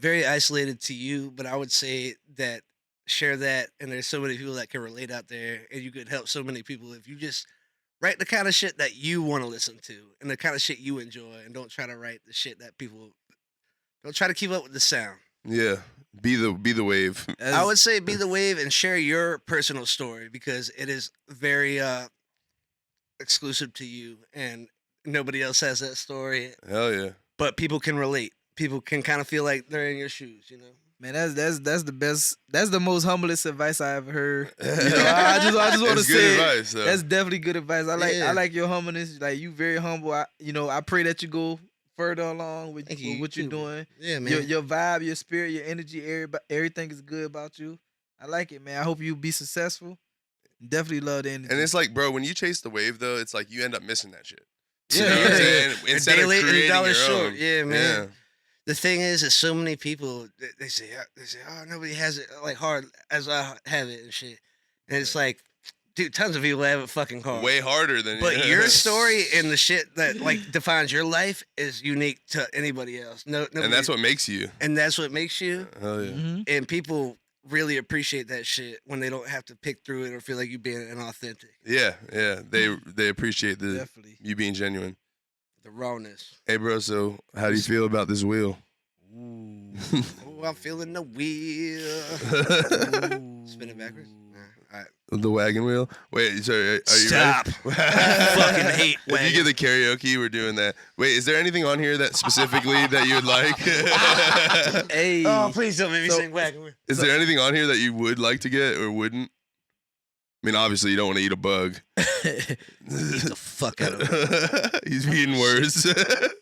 very isolated to you, but I would say that share that, and there's so many people that can relate out there, and you could help so many people if you just write the kind of shit that you want to listen to and the kind of shit you enjoy, and don't try to write the shit that people don't try to keep up with the sound. Yeah. Be the wave. I would say be the wave and share your personal story because it is very exclusive to you, and nobody else has that story. Hell yeah. But people can relate. People can kind of feel like they're in your shoes, you know. Man, that's the best. That's the most humblest advice I ever heard. You know, I just want to It's say good advice, though. that's definitely good advice. I Yeah. like your humbleness. Like you very humble. I pray that you go further along with Thank you. what You you're too, man. doing. Yeah, man. Your vibe, your spirit, your energy, everything is good about you. I like it, man. I hope you be successful. Definitely love the energy. And it's like, bro, when you chase the wave, though, it's like you end up missing that shit. Yeah, You know what I'm yeah. saying? A Instead day of late and a creating dollar your short. own. Yeah, man. The thing is so many people they say, oh, nobody has it like hard as I have it and shit. And it's like, dude, tons of people have it fucking hard. Way harder than But your story and the shit that like defines your life is unique to anybody else. And that's what makes you. and that's what makes you. Hell yeah. Mhm. And people really appreciate that shit when they don't have to pick through it or feel like you being inauthentic. Yeah. They appreciate Definitely. you being genuine. The rawness. Hey, bro, so how do you feel about this wheel? Oh, I'm feeling the wheel. Spin it backwards. All right. The wagon wheel? Wait, sorry, are you Stop. ready? Fucking hate If wagon. you get the karaoke, we're doing that. Wait, is there anything on here that specifically that you would like? Hey. Oh, please don't make me So- sing wagon wheel. Is there anything on here that you would like to get or wouldn't? I mean, obviously, you don't want to eat a bug. Eat the fuck out of it. He's eating worse.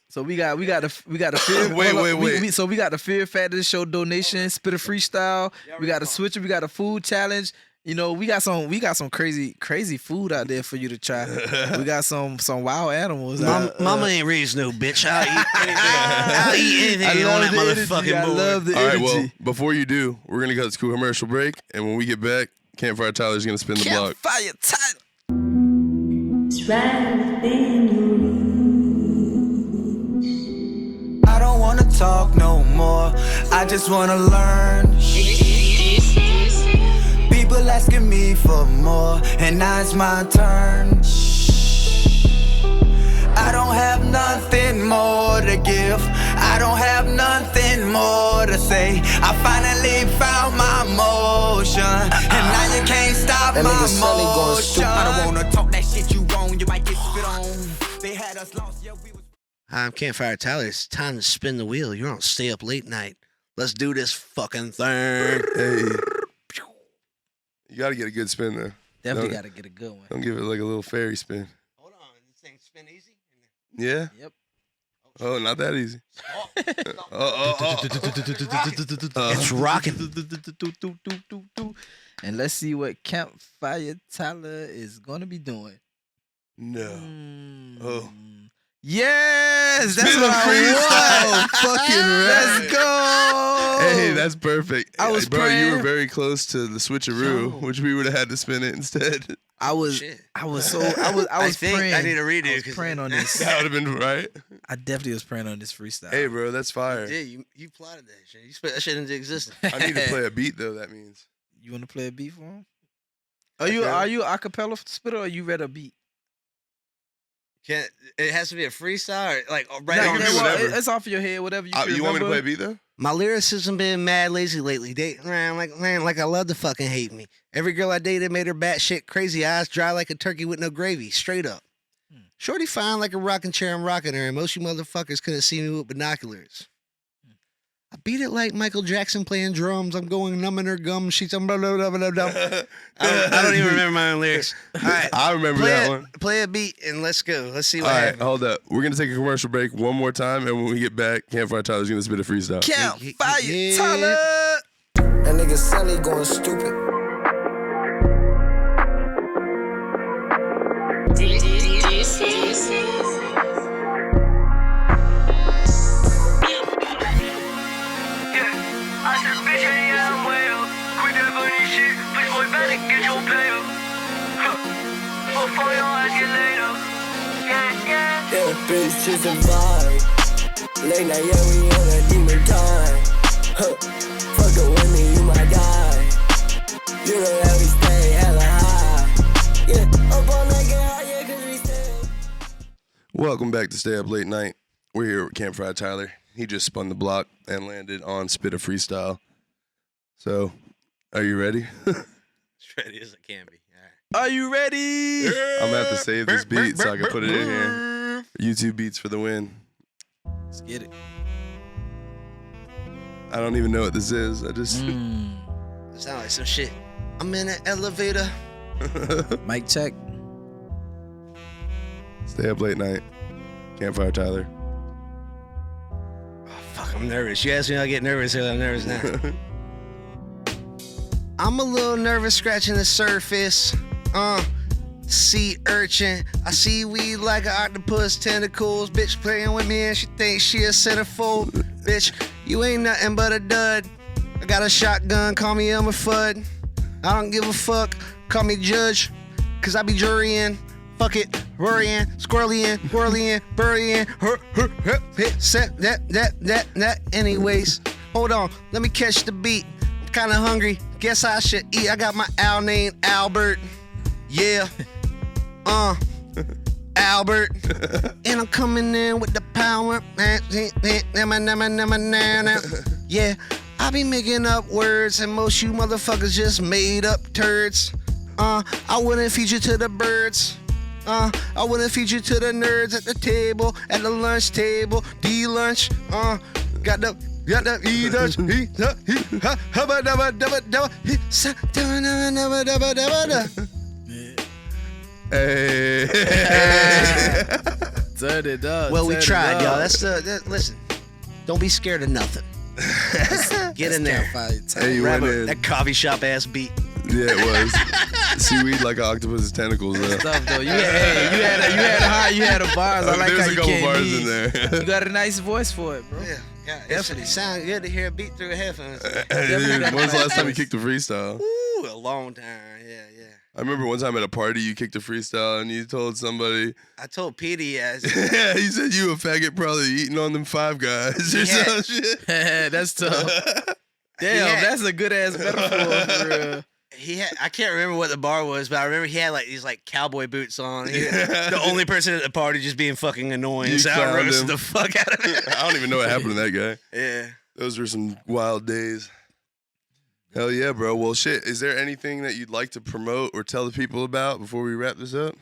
So we got the fear. Wait, hold wait, up. wait. So we got the fear factor show donation, spit a freestyle. We got a switcher. We got a food challenge. You know, we got some crazy food out there for you to try. We got some wild animals. Mama ain't raised no bitch. I'll eat anything. I'll eat anything on that motherfucking I board. love the All right, energy. well, before you do, we're going to go to a commercial break. And when we get back, Campfire Tyler's going to spin the block. Campfire time. It's right within your reach. I don't wanna talk no more. I just wanna learn. People asking me for more, and now it's my turn. way. I finally found my motion, and now you can't stop That my nigga Sully going motion. stupid. I don't wanna talk that shit you wrong, you might get spit on. They had us lost, yeah, we was. Hi, I'm Campfire Tyler. It's time to spin the wheel. You're on Stay Up Late Night. Let's do this fucking thing. Hey. You gotta get a good spin though. Definitely got to get a good one. Don't give it like a little fairy spin. Hold on. This thing spin easy? Yeah? Yep. Oh, not that easy. It's rocking. And let's see what Campfire Tyler is going to be doing. No. Oh. Yes, that's Spin what a I freestyle. want. Fucking right. Let's go. Hey, that's perfect. I was Bro, you praying. were very close to the switcheroo, which we would have had to spin it instead. I was Shit. praying. I need to redo I it. was 'cause- praying on this. That would have been right. I definitely was praying on this freestyle. Hey, bro, that's fire. Yeah, you plotted that shit. You spit that shit into existence. I need to play a beat though. That means. You want to play a beat for him? Okay. Are you a cappella spitter or you read a beat? Can't it has to be a freestyle or like right No, on you the can do spot? whatever. It's off your head, whatever you can You want me to remember. play a beat though? My lyricism been mad lazy lately. Like I love to fucking hate me. Every girl I dated made her batshit crazy. Eyes dry like a turkey with no gravy. Straight up. Shorty fine like a rocking chair. I'm rocking her. And most you motherfuckers couldn't see me with binoculars. I beat it like Michael Jackson playing drums. I'm going numb in her gum. She's blah, blah, blah, blah, blah. I don't even remember my own lyrics. All right. I remember that one. Play a beat and let's go. Let's see what All right, happens. hold up. We're gonna take a commercial break one more time, and when we get back, Campfire Tyler's gonna spit a freestyle. Campfire Yeah. Tyler. That nigga Sully going stupid. Yeah, bitch, just a vibe. Late night, yeah, we on a demon time. Huh. Fuck it with me, you my guy. You know that we stay hella high. Yeah, up all night, get high, yeah, 'cause we stay. Welcome back to Stay Up Late Night. We're here with Campfire Tyler. He just spun the block and landed on Spit a Freestyle. So, are you ready? As ready as it can be. All right. Are you ready? I'm gonna have to save this beat so I can put it in here. YouTube beats for the win. Let's get it. I don't even know what this is. I just It sound like some shit. I'm in an elevator. Mic check. Stay Up Late Night. Campfire Tyler. Oh, fuck, I'm nervous. You asked me, I get nervous. I'm nervous now. I'm a little nervous scratching the surface. Sea urchin. I see weed like an octopus tentacles. Bitch playing with me and she thinks she a centerfold. Bitch, you ain't nothing but a dud. I got a shotgun, call me Elmer Fudd. I don't give a fuck, call me judge. Cause I be jurying. Fuck it, worrying, squirrelying, whirlying, burying, hit, set, that. Anyways, hold on, let me catch the beat. I'm kinda hungry, guess I should eat. I got my owl named Albert. Yeah, Albert. And I'm coming in with the power. Yeah, I be making up words, and most you motherfuckers just made up turds. I wouldn't feed you to the birds. I wouldn't feed you to the nerds at the table, at the lunch table, D-lunch. Got the E-lunch, Hey. Turn it up. Well, we turn it tried, up. y'all. Listen, don't be scared of nothing. Get in there. Campfire Tyler. Hey, you Grab went in. that coffee shop ass beat. Yeah, it was. Seaweed like an octopus's tentacles. Stuff though. You had a bars. I like There's how a you couple came bars in. in there. You got a nice voice for it, bro. Yeah, definitely. Sound good to hear a beat through a headphones. Dude, when's the last time you kicked a freestyle? Ooh, a long time. Yeah. I remember one time at a party you kicked a freestyle and you told somebody, I told Petey as yeah, he said you a faggot probably eating on them Five Guys or Yeah. some shit. That's tough. Damn, Yeah. that's a good ass metaphor for real. he had. I can't remember what the bar was, but I remember he had like these like cowboy boots on. The only person at the party just being fucking annoying. You So I clowned roasted him. the fuck out of him. I don't even know what happened to that guy. Yeah. Those were some wild days. Hell yeah, bro. Well, shit. Is there anything that you'd like to promote or tell the people about before we wrap this up?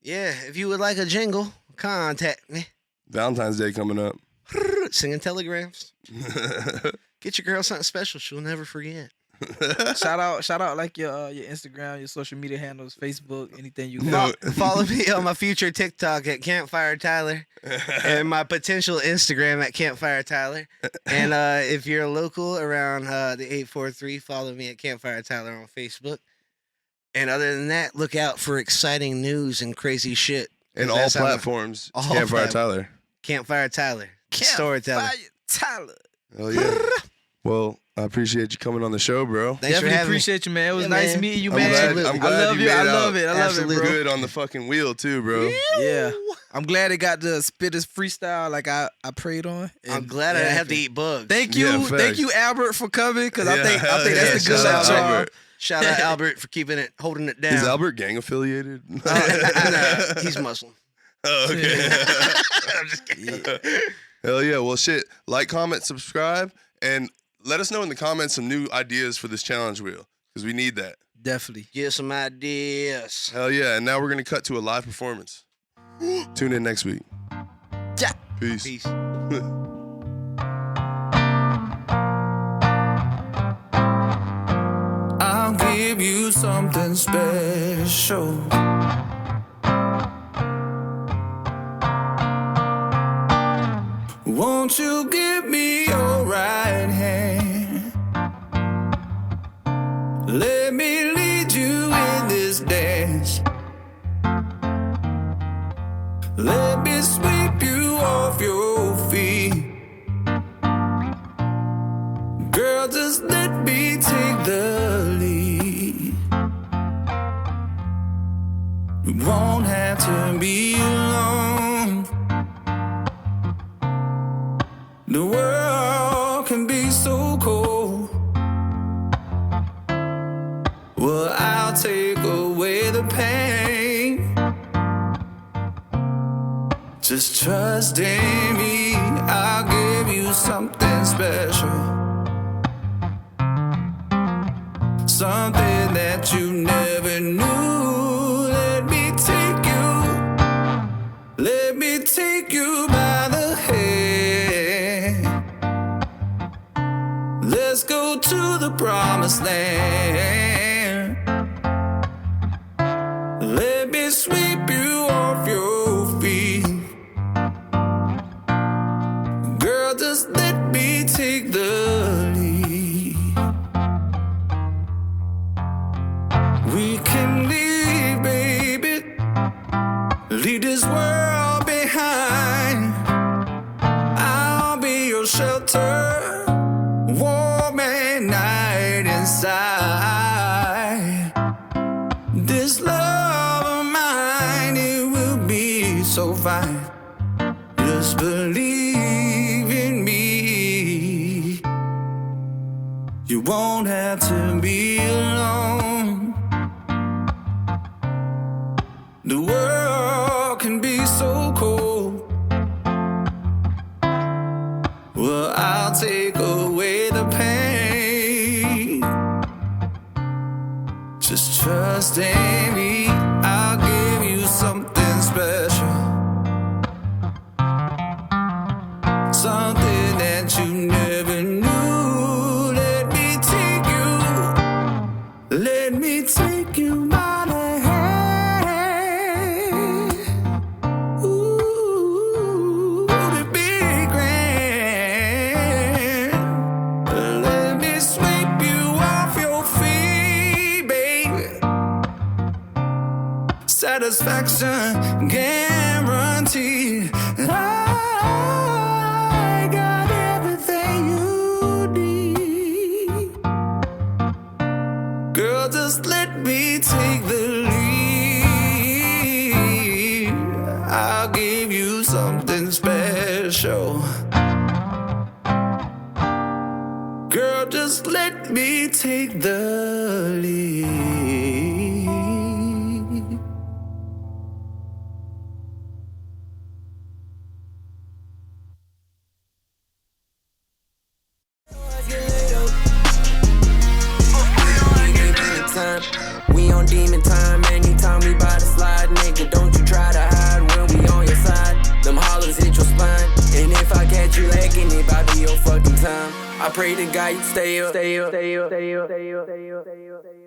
Yeah, if you would like a jingle, contact me. Valentine's Day coming up. Singing telegrams. Get your girl something special. She'll never forget. Shout out like your Instagram, your social media handles, Facebook, anything you got. Follow me on my future TikTok at Campfire Tyler and my potential Instagram at Campfire Tyler. And if you're local around the 843, follow me at Campfire Tyler on Facebook. And other than that, look out for exciting news and crazy shit. And all platforms, Campfire Tyler. Campfire Tyler. Storyteller. Tyler. Hell yeah. Well, I appreciate you coming on the show, bro. Thanks for Definitely having me. appreciate you, man. It was Yeah, nice man. meeting you, I'm man. glad I love you you. made I out love it. I love it, absolutely bro. good on the fucking wheel too, bro. Yeah. I'm glad it got to spit his freestyle like I prayed on. I'm And glad I didn't have to yeah, eat bugs. Thank you, Yeah, thank you, Albert, for coming because I Yeah. think Yeah, that's the good shout out shout. Albert. Shout out Albert for holding it down. Is Albert gang affiliated? Nah, he's Muslim. Oh, okay. I'm just kidding. Hell yeah. Well, shit. Like, comment, subscribe, and let us know in the comments some new ideas for this challenge wheel because we need that. Definitely. Get some ideas. Hell yeah. And now we're going to cut to a live performance. Tune in next week. Yeah. Peace. Peace. I'll give you something special. Won't you give me your right hand? Let me lead you in this dance. Let me sweep you off your feet. Girl, just let me take the lead. You won't have to be alone. The world can be so cold. Well, I'll take away the pain. Just trust in me, I'll give you something special. Something that you never knew. Let me take you by the hand. Let's go to the promised land. Let me sweep you off your feet. Girl, just let me take the lead. We can leave, baby. Leave this world behind. I'll be your shelter, warm at night inside. This love of mine, it will be so fine. Just believe in me. You won't have to be alone. The world can be so cold. Well, I'll take away the pain. Just trust in me, I'll give you something special. Something that you never knew. Let me take you by the hand. Ooh, to be grand. Let me sweep you off your feet, baby. Satisfaction guaranteed. I got everything you need. Girl, just let me take the lead. I'll give you something special. Girl, just let me take the lead. I pray to God you stay up, stay up, stay up, stay up, stay up, stay up, stay up, stay up.